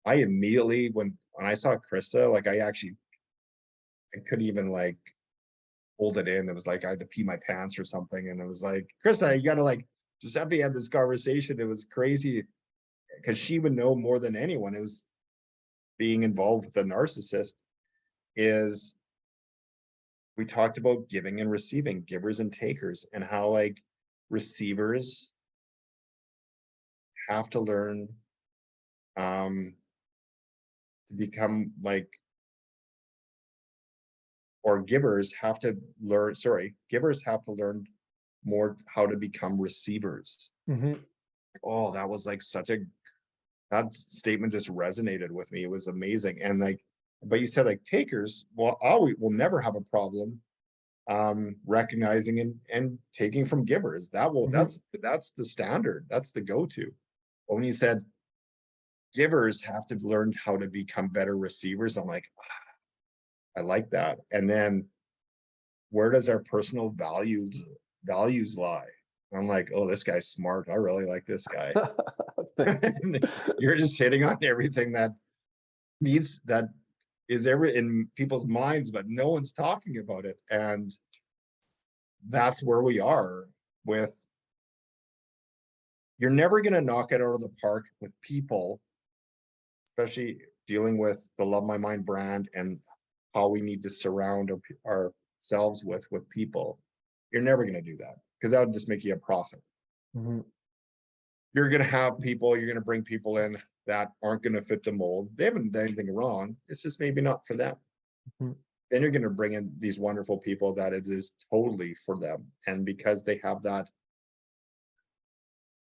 S2: I immediately when I saw Krista, like I couldn't even like hold it in. It was like I had to pee my pants or something, and it was like, Krista, you gotta like Giuseppe had this conversation. It was crazy because she would know more than anyone who's being involved with a narcissist. Is we talked about giving and receiving, givers and takers, and how like receivers have to learn um to become like, or givers have to learn more how to become receivers.
S1: Hmm.
S2: Oh, that was like that statement just resonated with me. It was amazing. And like, but you said like takers, well, I will never have a problem recognizing and taking from givers.
S1: Hmm.
S2: That's the standard. That's the go-to. But when you said givers have to learn how to become better receivers, I'm like, I like that. And then where does our personal values lie? I'm like, oh, this guy's smart. I really like this guy.
S1: Thank you.
S2: You're just hitting on everything that is ever in people's minds, but no one's talking about it. And that's where we are with, you're never going to knock it out of the park with people, especially dealing with the Love My Mind brand and how we need to surround ourselves with people. You're never going to do that because that would just make you a profit.
S1: Mhm.
S2: You're going to have people, you're going to bring people in that aren't going to fit the mold. They haven't done anything wrong. It's just maybe not for them.
S1: Mhm.
S2: Then you're going to bring in these wonderful people that it is totally for them. And because they have that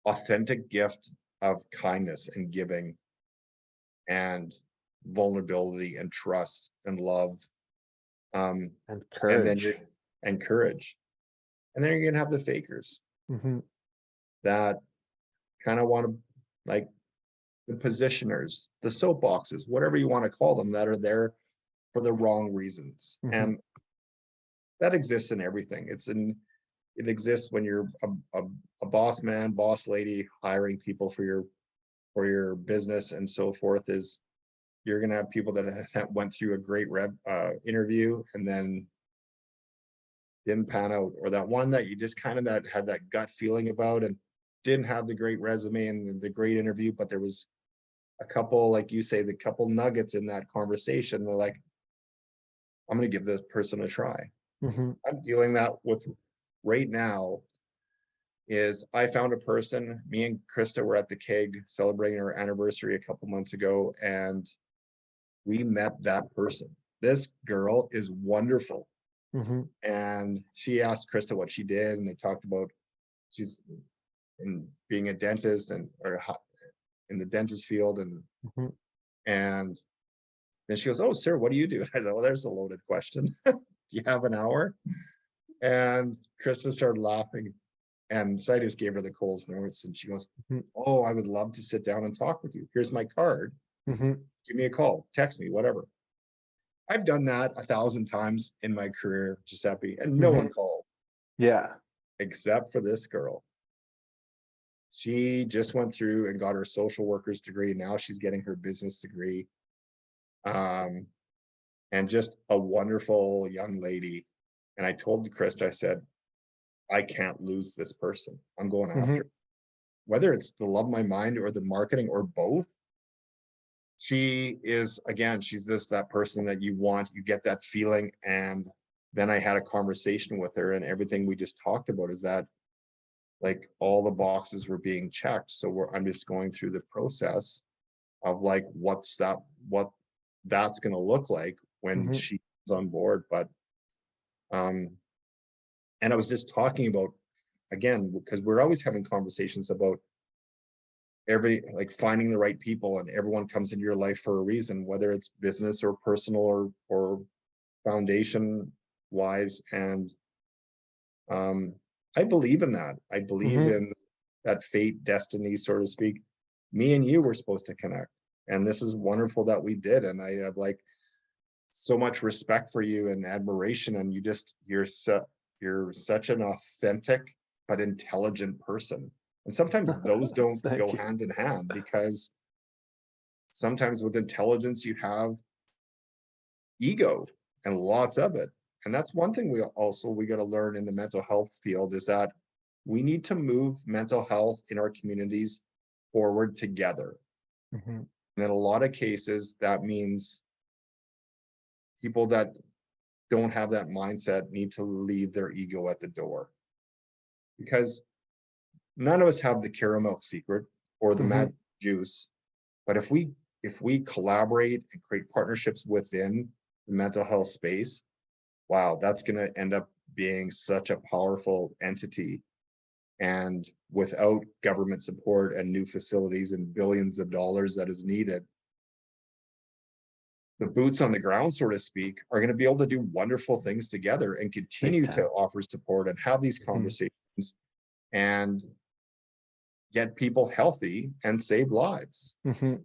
S2: authentic gift of kindness and giving and vulnerability and trust and love, um,
S1: And
S2: and then you're
S1: courage.
S2: and courage. And then you're going to have the fakers
S1: Mhm.
S2: that kind of want to, like, the positioners, the soapboxes, whatever you want to call them, that are there for the wrong reasons.
S1: Mhm.
S2: And that exists in everything. It exists when you're a boss man, boss lady, hiring people for your business and so forth. Is you're going to have people that went through a great interview and then didn't pan out, or that one that you just kind of that had that gut feeling about and didn't have the great resume and the great interview, but there was a couple, like you say, the couple nuggets in that conversation. They're like, I'm going to give this person a try.
S1: Mhm.
S2: I'm dealing that with right now is I found a person, me and Krista were at the keg celebrating our anniversary a couple months ago, and we met that person. This girl is wonderful.
S1: Mm-hmm.
S2: And she asked Krista what she did, and they talked about she's in being a dentist and in the dentist field,
S1: Mm-hmm.
S2: and then she goes, "Oh, sir, what do you do?" I said, "Well, there's a loaded question. Do you have an hour?" And Krista started laughing, and so I just gave her the Coles notes, and she goes,
S1: Mm-hmm.
S2: "Oh, I would love to sit down and talk with you. Here's my card.
S1: Mm-hmm.
S2: Give me a call, text me, whatever." I've done that 1,000 times in my career, Giuseppe, and no
S1: Mm-hmm.
S2: one called
S1: Yeah.
S2: except for this girl. She just went through and got her social worker's degree. Now she's getting her business degree. Um, and just a wonderful young lady. And I told Krista, I said, I can't lose this person. I'm going
S1: Mm-hmm.
S2: after her. Whether it's the love of my mind or the marketing or both. She is, again, she's that person that you want, you get that feeling. And then I had a conversation with her, and everything we just talked about is that like all the boxes were being checked. So I'm just going through the process of like what that's going to look like when
S1: Mm-hmm.
S2: she's on board. But and I was just talking about, again, because we're always having conversations about like finding the right people, and everyone comes into your life for a reason, whether it's business or personal or foundation wise. And I believe in that. I believe
S1: Mm-hmm.
S2: in that fate, destiny, so to speak. Me and you were supposed to connect, and this is wonderful that we did. And I have like so much respect for you and admiration. And you're such an authentic but intelligent person. And sometimes those don't
S1: Thank
S2: go
S1: you.
S2: hand in hand, because sometimes with intelligence you have ego, and lots of it. And that's one thing we got to learn in the mental health field, is that we need to move mental health in our communities forward together.
S1: Mm-hmm.
S2: And in a lot of cases, that means people that don't have that mindset need to leave their ego at the door, because none of us have the caramel secret or the
S1: Mm-hmm.
S2: magic juice. But if we collaborate and create partnerships within the mental health space, wow, that's going to end up being such a powerful entity. And without government support and new facilities and billions of dollars that is needed, the boots on the ground, so to speak, are going to be able to do wonderful things together and
S1: Big
S2: continue to
S1: time.
S2: offer support and have these
S1: Mm-hmm.
S2: conversations and get people healthy and save lives.
S1: Mm-hmm. And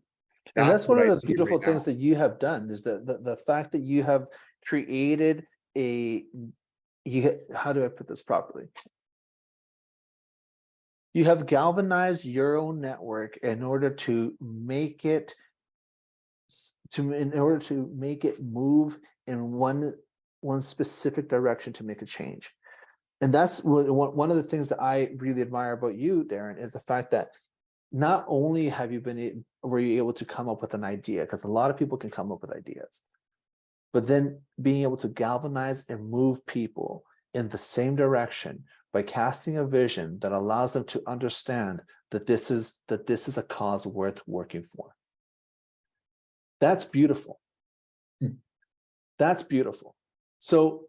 S2: That's
S1: that's
S2: what
S1: one of
S2: I
S1: the
S2: see right
S1: beautiful things
S2: now.
S1: that you have done, is that the fact that you have created how do I put this properly? You have galvanized your own network in order to make it move in one specific direction to make a change. And that's one of the things that I really admire about you, Darren, is the fact that not only were you able to come up with an idea, because a lot of people can come up with ideas, but then being able to galvanize and move people in the same direction by casting a vision that allows them to understand that this is a cause worth working for. That's beautiful. That's beautiful. So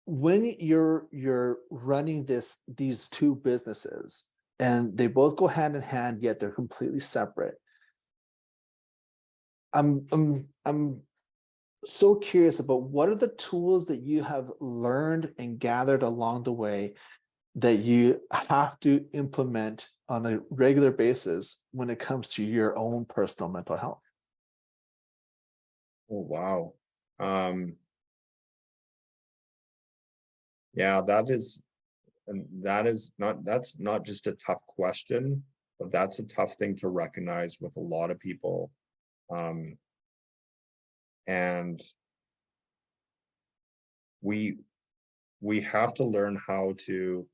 S1: when you're running these two businesses, and they both go hand in hand, yet they're completely separate, I'm so curious about what are the tools that you have learned and gathered along the way that you have to implement on a regular basis when it comes to your own personal mental health.
S2: Oh, wow. Um, yeah, that's not just a tough question, but that's a tough thing to recognize with a lot of people. Um, and we we have to learn how to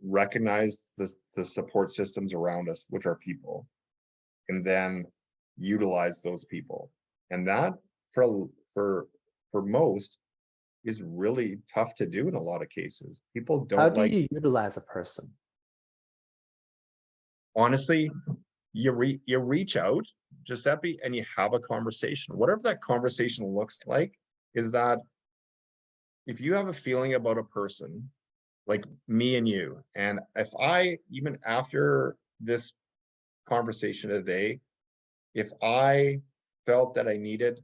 S2: recognize the support systems around us, which are people, and then utilize those people. And that for most is really tough to do in a lot of cases. People
S1: How
S2: don't
S1: do
S2: like,
S1: you utilize a person?
S2: honestly, you reach out, Giuseppe, and you have a conversation. Whatever that conversation looks like, is that if you have a feeling about a person, like me and you, and if I, even after this conversation today, if I felt that I needed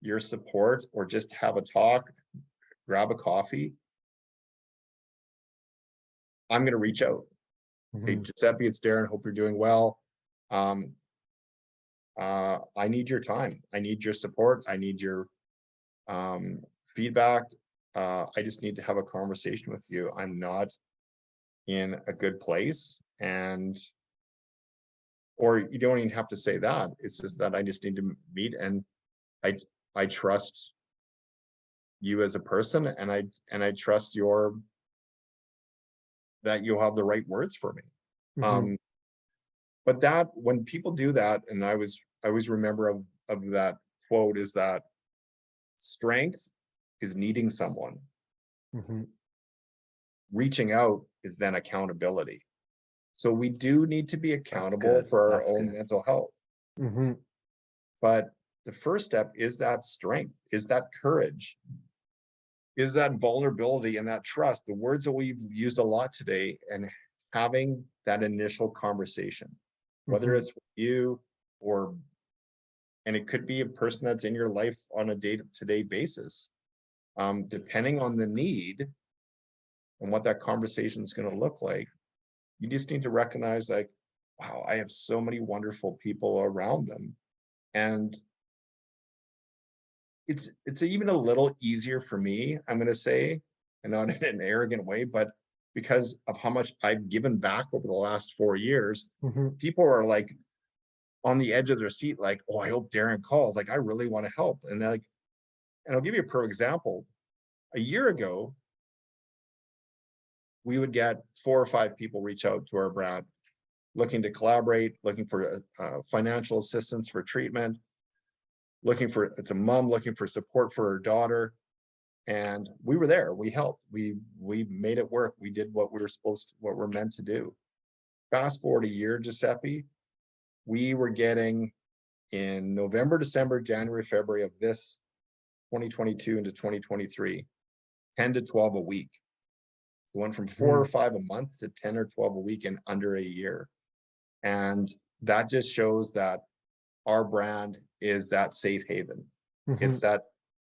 S2: your support or just have a talk, grab a coffee, I'm going to reach out. Say,
S1: Mhm,
S2: Giuseppe, it's Darren. Hope you're doing well. Um, I need your time. I need your support. I need your feedback. I just need to have a conversation with you. I'm not in a good place. And, or you don't even have to say that. It's just that I just need to meet, and I, I trust you as a person, and I trust that you'll have the right words for me.
S1: mhm,
S2: Um, but that, when people do that, and I always remember of that quote, is that strength is needing someone.
S1: mhm.
S2: Reaching out is then accountability. So we do need to be
S1: That's
S2: accountable
S1: good.
S2: for our
S1: That's
S2: own
S1: good.
S2: mental health.
S1: Mhm,
S2: But the first step is that strength, is that courage, is that vulnerability and that trust, the words that we've used a lot today, and having that initial conversation, whether
S1: mhm,
S2: it's with you, or, and it could be a person that's in your life on a day-to-day basis, depending on the need and what that conversation is going to look like. You just need to recognize, like, wow, I have so many wonderful people around them. And it's even a little easier for me, I'm going to say, and not in an arrogant way, but because of how much I've given back over the last 4 years,
S1: mhm,
S2: people are like on the edge of their seat, like, oh, I hope Darren calls. Like, I really want to help. And they're like, and I'll give you a per example. A year ago, we would get 4 or 5 people reach out to our brand, looking to collaborate, looking for financial assistance for treatment, looking for, it's a mom looking for support for her daughter. And we were there, we helped, we made it work, we did what we were supposed to, what we're meant to do. Fast forward a year, Giuseppe, we were getting, in November, December, January, February of this 2022 into 2023, 10 to 12 a week. It went from 4 or 5 a month to 10 or 12 a week in under a year. And that just shows that our brand is that safe haven. It's
S1: mhm,
S2: that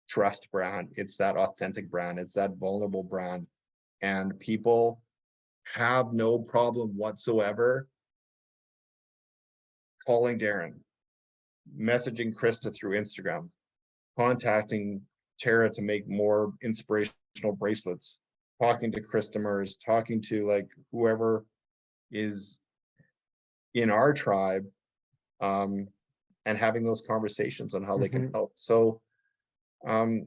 S2: trust brand. It's that authentic brand. It's that vulnerable brand. And people have no problem whatsoever calling Darren, messaging Krista through Instagram, contacting Tara to make more inspirational bracelets, talking to customers, talking to like whoever is in our tribe, um, and having those conversations on how they can
S1: mhm,
S2: help. So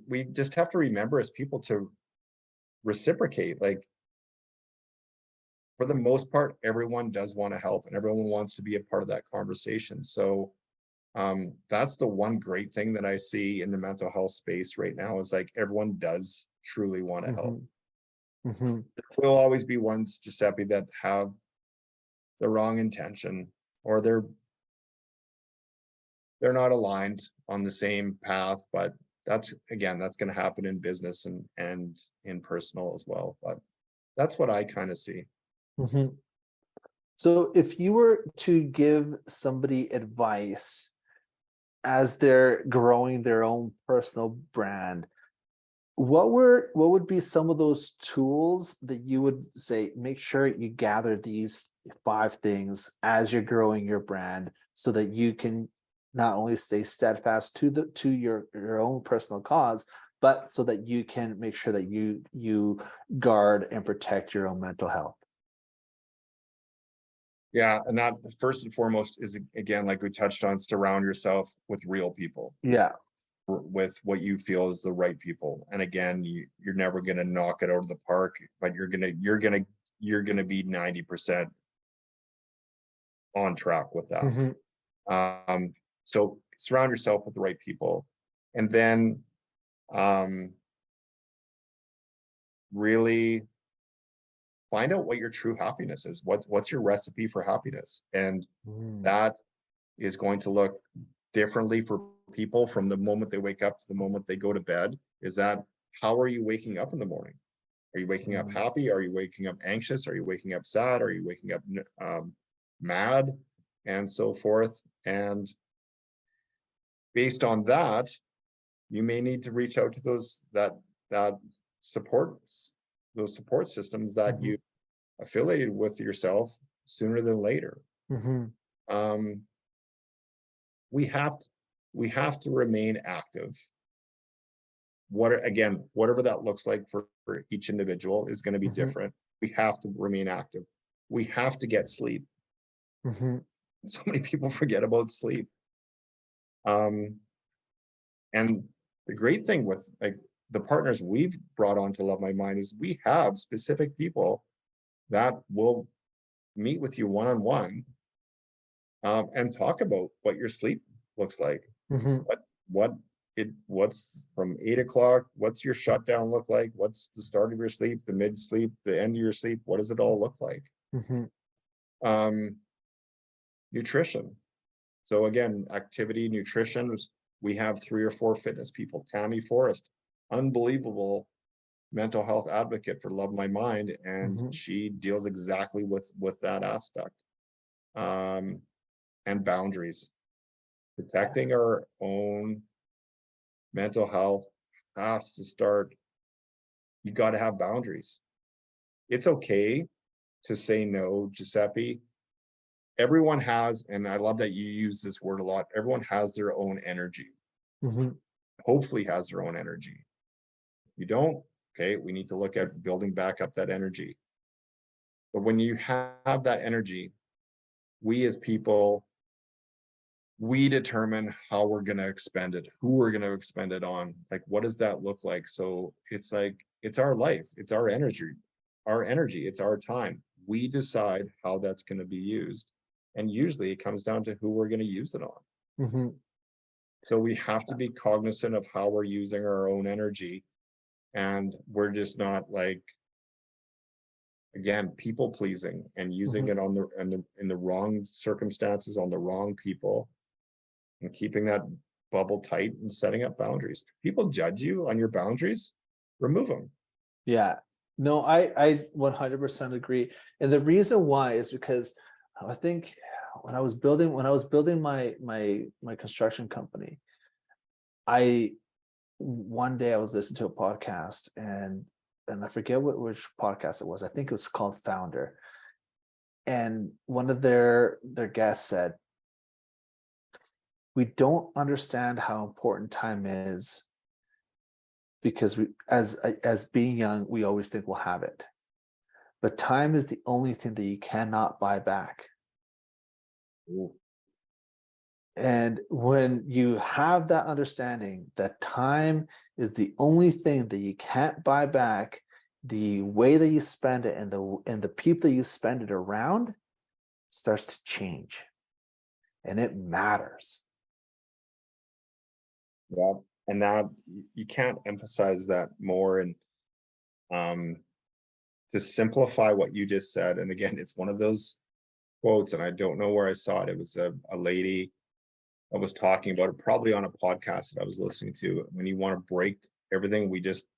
S2: we just have to remember as people to reciprocate. Like, for the most part, everyone does want to help and everyone wants to be a part of that conversation. So that's the one great thing that I see in the mental health space right now, is like everyone does truly want to help.
S1: mhm, mhm.
S2: There will always be ones, Giuseppe, that have the wrong intention, or they're not aligned on the same path. But that's, again, that's going to happen in business and in personal as well. But that's what I kind of see.
S1: Mhm. So if you were to give somebody advice as they're growing their own personal brand, what would be some of those tools that you would say, make sure you gather these 5 things as you're growing your brand so that you can not only stay steadfast to your own personal cause, but so that you can make sure that you guard and protect your own mental health.
S2: Yeah, and that first and foremost is, again, like we touched on, surround yourself with real people,
S1: Yeah.
S2: with what you feel is the right people. And again, you're never going to knock it out of the park, but you're gonna be 90% on track with that.
S1: Mhm.
S2: So surround yourself with the right people, and then um, really find out what your true happiness is. What's your recipe for happiness? And
S1: Mm.
S2: that is going to look differently for people from the moment they wake up to the moment they go to bed. Is that, how are you waking up in the morning? Are you waking up
S1: Mm.
S2: happy? Are you waking up anxious? Are you waking up sad? Are you waking up mad? And so forth. And based on that, you may need to reach out to that supports, those support systems that
S1: Mhm.
S2: you affiliated with yourself sooner than later.
S1: Mhm.
S2: Um, we have to, we have to remain active. Again, whatever that looks like for each individual is going to be
S1: Mhm.
S2: different. We have to remain active. We have to get sleep.
S1: Mhm.
S2: So many people forget about sleep. Um, and the great thing with like the partners we've brought on to Love My Mind is we have specific people that will meet with you one-on-one, and talk about what your sleep looks like.
S1: Mhm.
S2: What what what's from 8 o'clock? What's your shutdown look like? What's the start of your sleep, the mid sleep, the end of your sleep? What does it all look like?
S1: Mhm.
S2: Um, nutrition. So again, activity, nutrition. We have 3 or 4 fitness people. Tammy Forrest, unbelievable mental health advocate for Love My Mind, and
S1: Mhm.
S2: she deals exactly with that aspect. Um, and boundaries. Protecting our own mental health has to start. You got to have boundaries. It's okay to say no, Giuseppe. Everyone has, and I love that you use this word a lot, everyone has their own energy,
S1: Mhm.
S2: hopefully has their own energy. You don't, okay, we need to look at building back up that energy. But when you have that energy, we as people, we determine how we're going to expend it, who we're going to expend it on. Like, what does that look like? So it's like, it's our life, it's our energy, it's our time. We decide how that's going to be used. And usually it comes down to who we're going to use it on.
S1: Mhm.
S2: So we have to be cognizant of how we're using our own energy. And we're just not like, again, people pleasing and using
S1: Mhm.
S2: it on in the wrong circumstances on the wrong people, and keeping that bubble tight and setting up boundaries. People judge you on your boundaries, remove them.
S1: Yeah. No, I 100% agree. And the reason why is because I think when I was building my construction company, I one day I was listening to a podcast, and I forget which podcast it was. I think it was called Founder. And one of their guests said, "We don't understand how important time is because we as being young, we always think we'll have it. But time is the only thing that you cannot buy back."
S2: Ooh,
S1: And when you have that understanding that time is the only thing that you can't buy back, the way that you spend it and the people that you spend it around starts to change, and it matters.
S2: yeah. And that, you can't emphasize that more. And um, to simplify what you just said, and again, it's one of those quotes, and I don't know where I saw it. It was a lady that was talking about it, probably on a podcast that I was listening to. When you want to break everything we just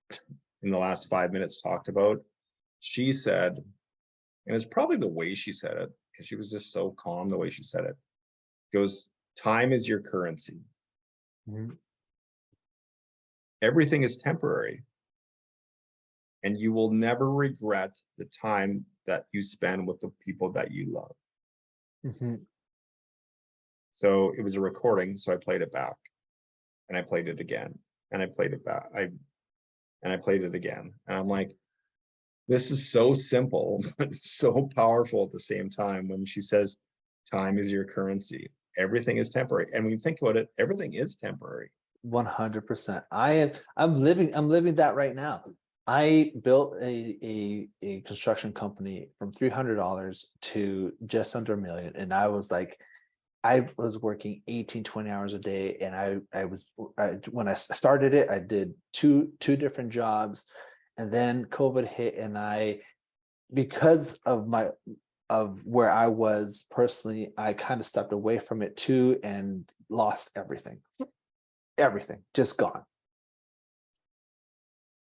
S2: in the last 5 minutes talked about, she said, and it's probably the way she said it, because she was just so calm the way she said it. Goes, time is your currency.
S1: Mhm.
S2: Everything is temporary, and you will never regret the time that you spend with the people that you love.
S1: Mhm.
S2: So it was a recording, so I played it back, and I played it again, and I played it back. I played it again, and I'm like, this is so simple, but it's so powerful at the same time when she says, time is your currency. Everything is temporary. And when you think about it, everything is temporary.
S1: 100%. I'm living that right now. I built a construction company from $300 to just under $1 million. And I was working 18, 20 hours a day. And when I started it, I did two different jobs. And then COVID hit, and because of where I was personally, I kind of stepped away from it too and lost everything. Everything just gone.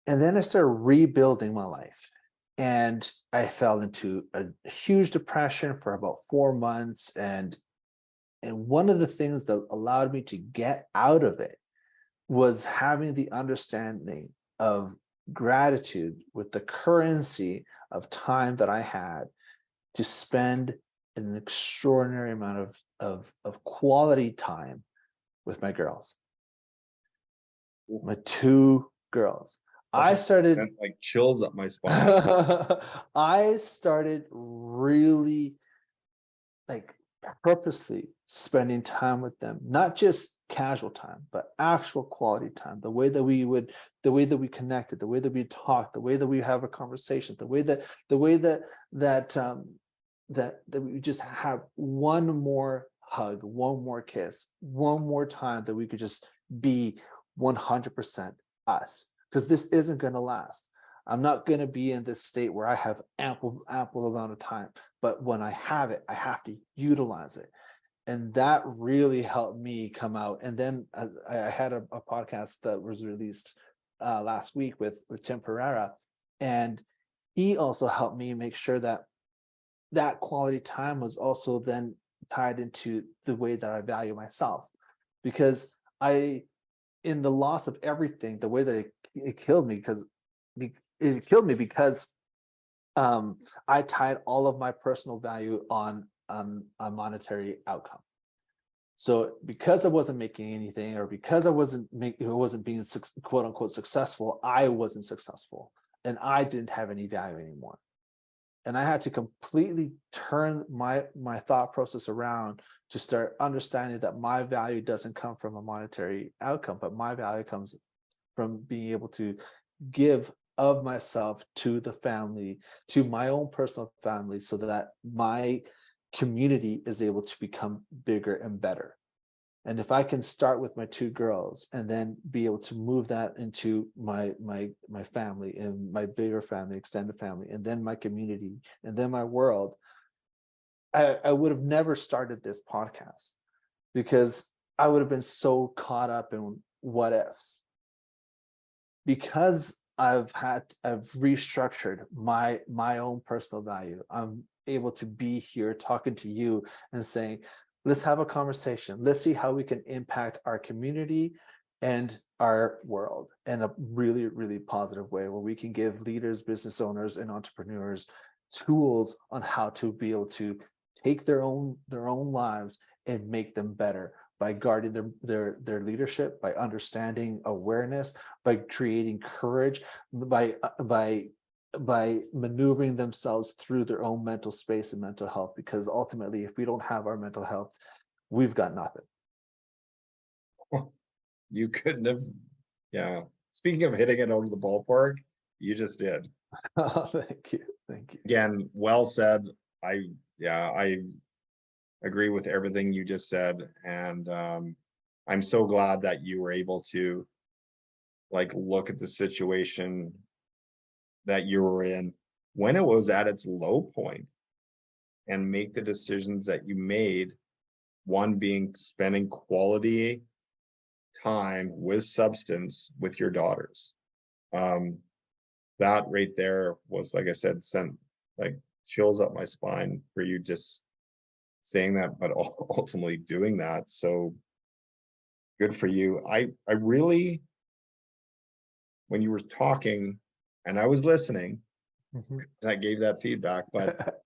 S1: And then I started rebuilding my life. And I fell into a huge depression for about 4 months. And one of the things that allowed me to get out of it was having the understanding of gratitude with the currency of time that I had to spend an extraordinary amount of quality time with my girls, my two girls. I started
S2: Sent like chills up my spine.
S1: I started really like purposely spending time with them, not just casual time, but actual quality time. The way that we connected, the way that we talked, the way that we have a conversation, the way that we just have one more hug, one more kiss, one more time that we could just be 100% us, because this isn't going to last. I'm not going to be in this state where I have ample amount of time, but when I have it, I have to utilize it. And that really helped me come out. And then I had a podcast that was released last week with Tim Pereira, and he also helped me make sure that quality time was also then tied into the way that I value myself, because in the loss of everything, the way that it killed me, because I tied all of my personal value on a monetary outcome. So because I wasn't making anything, or because I wasn't being quote unquote successful, I wasn't successful, and I didn't have any value anymore. And I had to completely turn my thought process around to start understanding that my value doesn't come from a monetary outcome, but my value comes from being able to give of myself to the family, to my own personal family, so that my community is able to become bigger and better. And if I can start with my two girls and then be able to move that into my family and my bigger family, extended family, and then my community, and then my world, I would have never started this podcast, because I would have been so caught up in what ifs. Because I've restructured my own personal value, I'm able to be here talking to you and saying, let's have a conversation. Let's see how we can impact our community and our world in a really, really positive way, where we can give leaders, business owners, and entrepreneurs tools on how to be able to take their own lives and make them better by guarding their leadership, by understanding awareness, by creating courage, by maneuvering themselves through their own mental space and mental health. Because ultimately, if we don't have our mental health, we've got nothing.
S2: You couldn't have, yeah. Speaking of hitting it out of the ballpark, you just did.
S1: Oh, thank you.
S2: Again, well said. I agree with everything you just said, and I'm so glad that you were able to like look at the situation that you were in when it was at its low point and make the decisions that you made, one being spending quality time with substance with your daughters. That right there was, like I said, sent like chills up my spine for you just saying that, but ultimately doing that. So good for you. I really, when you were talking and I was listening, I gave that feedback, but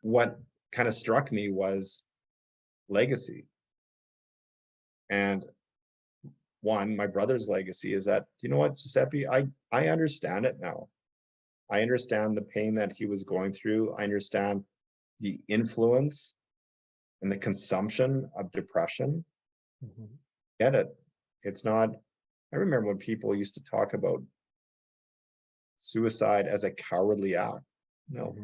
S2: what kind of struck me was legacy. And one, my brother's legacy is that, you know what, Giuseppe, I understand it now. I understand the pain that he was going through. I understand the influence and the consumption of depression. Get it. It's not, I remember when people used to talk about suicide as a cowardly act. No,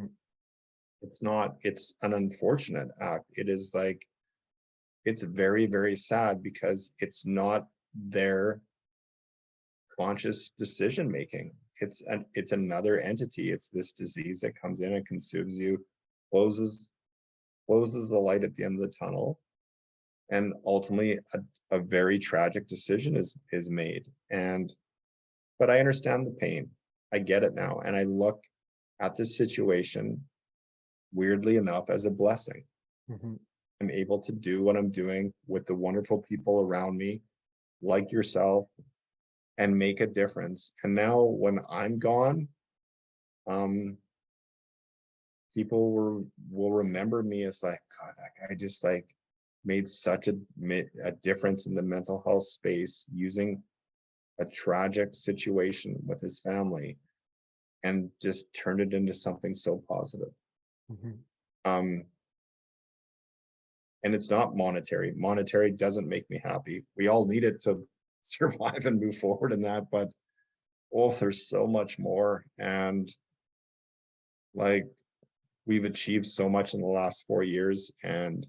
S2: it's not. It's an unfortunate act. It is like, it's very, very sad because it's not their conscious decision making. it's another entity. It's this disease that comes in and consumes you, closes the light at the end of the tunnel, and ultimately a very tragic decision is made. And but I understand the pain. I get it now, and I look at this situation, weirdly enough, as a blessing.
S1: Mhm.
S2: I'm able to do what I'm doing with the wonderful people around me, like yourself, and make a difference. And now when I'm gone, um, people will remember me as like, God, that guy just like made such a difference in the mental health space using a tragic situation with his family and just turned it into something so positive.
S1: Mhm.
S2: Um, and it's not monetary. Monetary doesn't make me happy. We all need it to survive and move forward in that, but oh, there's so much more. And like we've achieved so much in the last 4 years, and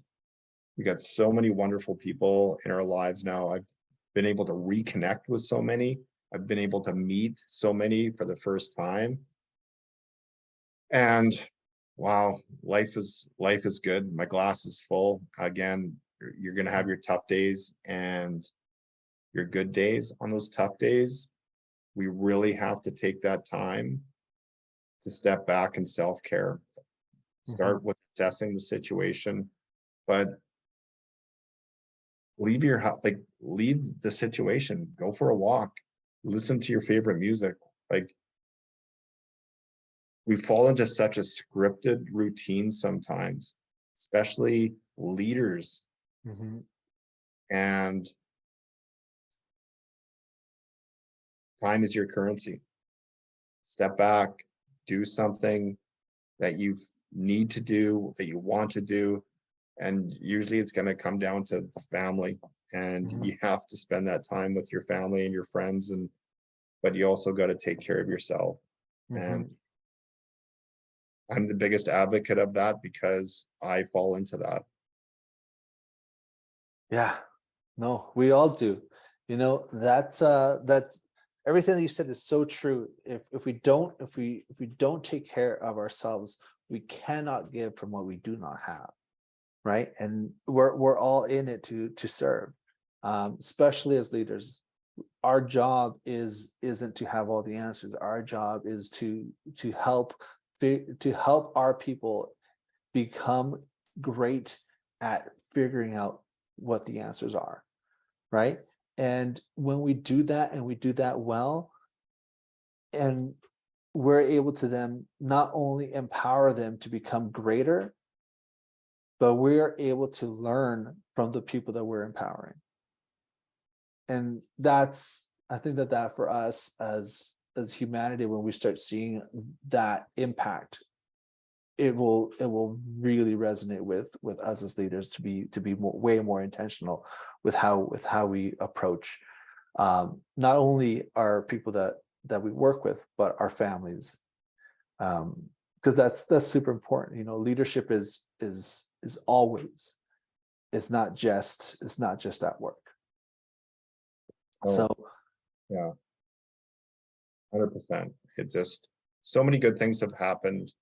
S2: we got so many wonderful people in our lives now. I've been able to reconnect with so many. I've been able to meet so many for the first time. And wow, life is good. My glass is full. Again, you're going to have your tough days and your good days. On those tough days, we really have to take that time to step back and self-care.
S1: Mhm.
S2: Start with assessing the situation, but leave your house, like leave the situation, go for a walk, listen to your favorite music. Like we fall into such a scripted routine sometimes, especially leaders.
S1: Mhm.
S2: And time is your currency. Step back, do something that you need to do, that you want to do. And usually it's going to come down to family. And
S1: Mhm.
S2: you have to spend that time with your family and your friends. And but you also got to take care of yourself. And
S1: Mhm.
S2: I'm the biggest advocate of that because I fall into that.
S1: Yeah. No, we all do. That's everything that you said is so true. If we don't take care of ourselves, we cannot give from what we do not have, right? And we're all in it to serve. Especially as leaders, our job isn't to have all the answers. Our job is to help to help our people become great at figuring out what the answers are, right? And when we do that and we do that well, and we're able to then not only empower them to become greater, but we are able to learn from the people that we're empowering. And I think that for us as humanity, when we start seeing that impact, it will really resonate with us as leaders to be way more intentional with how we approach not only our people that we work with, but our families, because that's super important. Leadership is always, it's not just at work.
S2: Oh,
S1: So
S2: yeah, 100%. It just, so many good things have happened.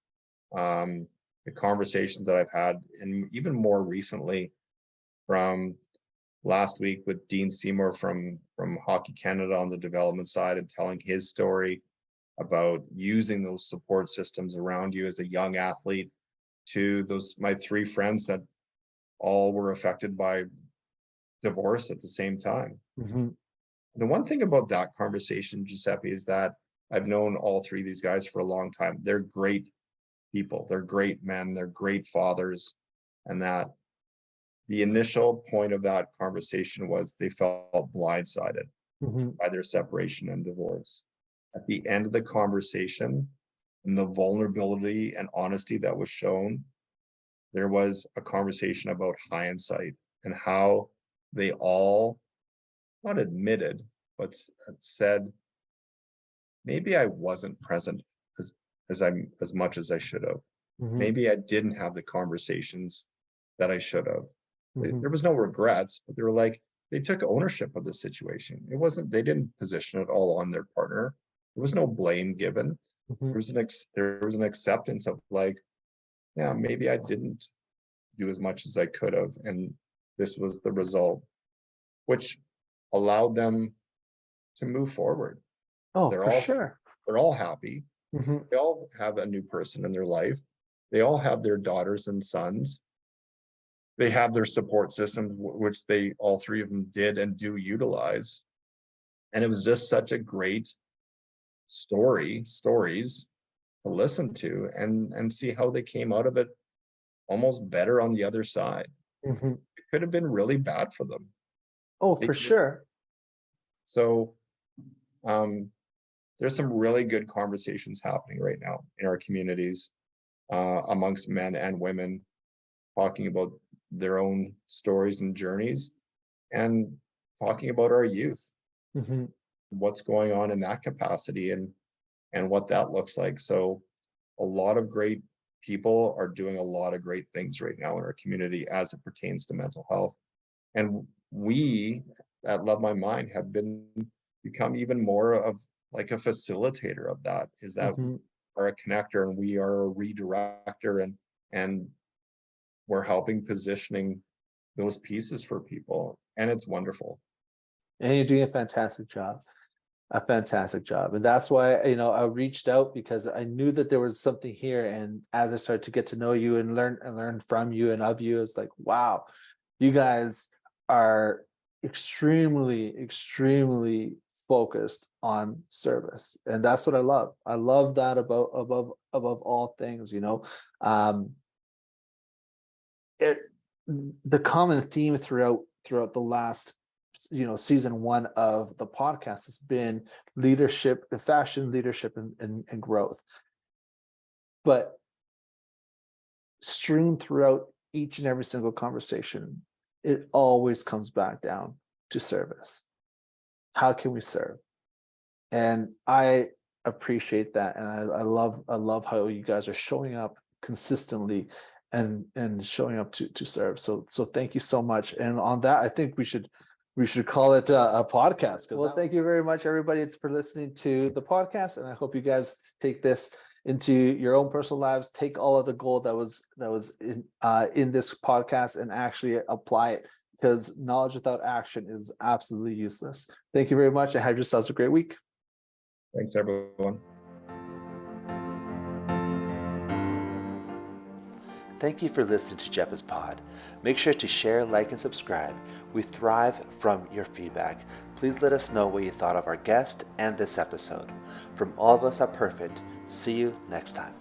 S2: The conversations that I've had, and even more recently from last week with Dean Seymour from Hockey Canada on the development side and telling his story about using those support systems around you as a young athlete, to those my three friends that all were affected by divorce at the same time.
S1: mhm,
S2: The one thing about that conversation, Giuseppe, is that I've known all three of these guys for a long time. They're great people, they're great men, they're great fathers, and that the initial point of that conversation was they felt blindsided
S1: mhm,
S2: by their separation and divorce. At the end of the conversation, and the vulnerability and honesty that was shown, there was a conversation about hindsight and how they all not admitted, but said, maybe I wasn't present as as much as I should have.
S1: mhm,
S2: Maybe I didn't have the conversations that I should have.
S1: mhm,
S2: There was no regrets, but they were like, they took ownership of the situation. It wasn't, they didn't position it all on their partner. It there was no blame given.
S1: Mhm.
S2: There was an acceptance of like, yeah, maybe I didn't do as much as I could have, and this was the result, which allowed them to move forward.
S1: Oh,
S2: They're
S1: for
S2: all
S1: sure.
S2: they're all happy.
S1: Mhm.
S2: They all have a new person in their life. They all have their daughters and sons. They have their support system, which they all three of them did and do utilize. And it was just such a great stories to listen to and see how they came out of it almost better on the other side.
S1: Mhm.
S2: It could have been really bad for them.
S1: Oh,
S2: They
S1: for
S2: could have,
S1: sure.
S2: so um, there's some really good conversations happening right now in our communities amongst men and women talking about their own stories and journeys and talking about our youth,
S1: Mhm.
S2: what's going on in that capacity and what that looks like. So a lot of great people are doing a lot of great things right now in our community as it pertains to mental health. And we at Love My Mind have become even more of like a facilitator of that, is that we
S1: Mhm.
S2: are a connector and we are a redirector and we're helping positioning those pieces for people. And it's wonderful.
S1: And you're doing a fantastic job. A fantastic job. And that's why, I reached out because I knew that there was something here. And as I started to get to know you and learn from you and of you, it's like, wow, you guys are extremely, extremely focused on service. And that's what I love. I love that above all things. Um, it the common theme throughout the last season one of the podcast has been leadership, the fashion leadership, and growth, but strewn throughout each and every single conversation, it always comes back down to service. How can we serve? And I appreciate that, and I love how you guys are showing up consistently and showing up to serve. So thank you so much. And on that, I think we should call it a podcast. Well, thank you very much, everybody, for listening to the podcast, and I hope you guys take this into your own personal lives. Take all of the gold that was in this podcast and actually apply it, because knowledge without action is absolutely useless. Thank you very much, and have yourselves a great week.
S2: Thanks, everyone.
S3: Thank you for listening to Jeppa's Pod. Make sure to share, like, and subscribe. We thrive from your feedback. Please let us know what you thought of our guest and this episode. From all of us at Perfit, see you next time.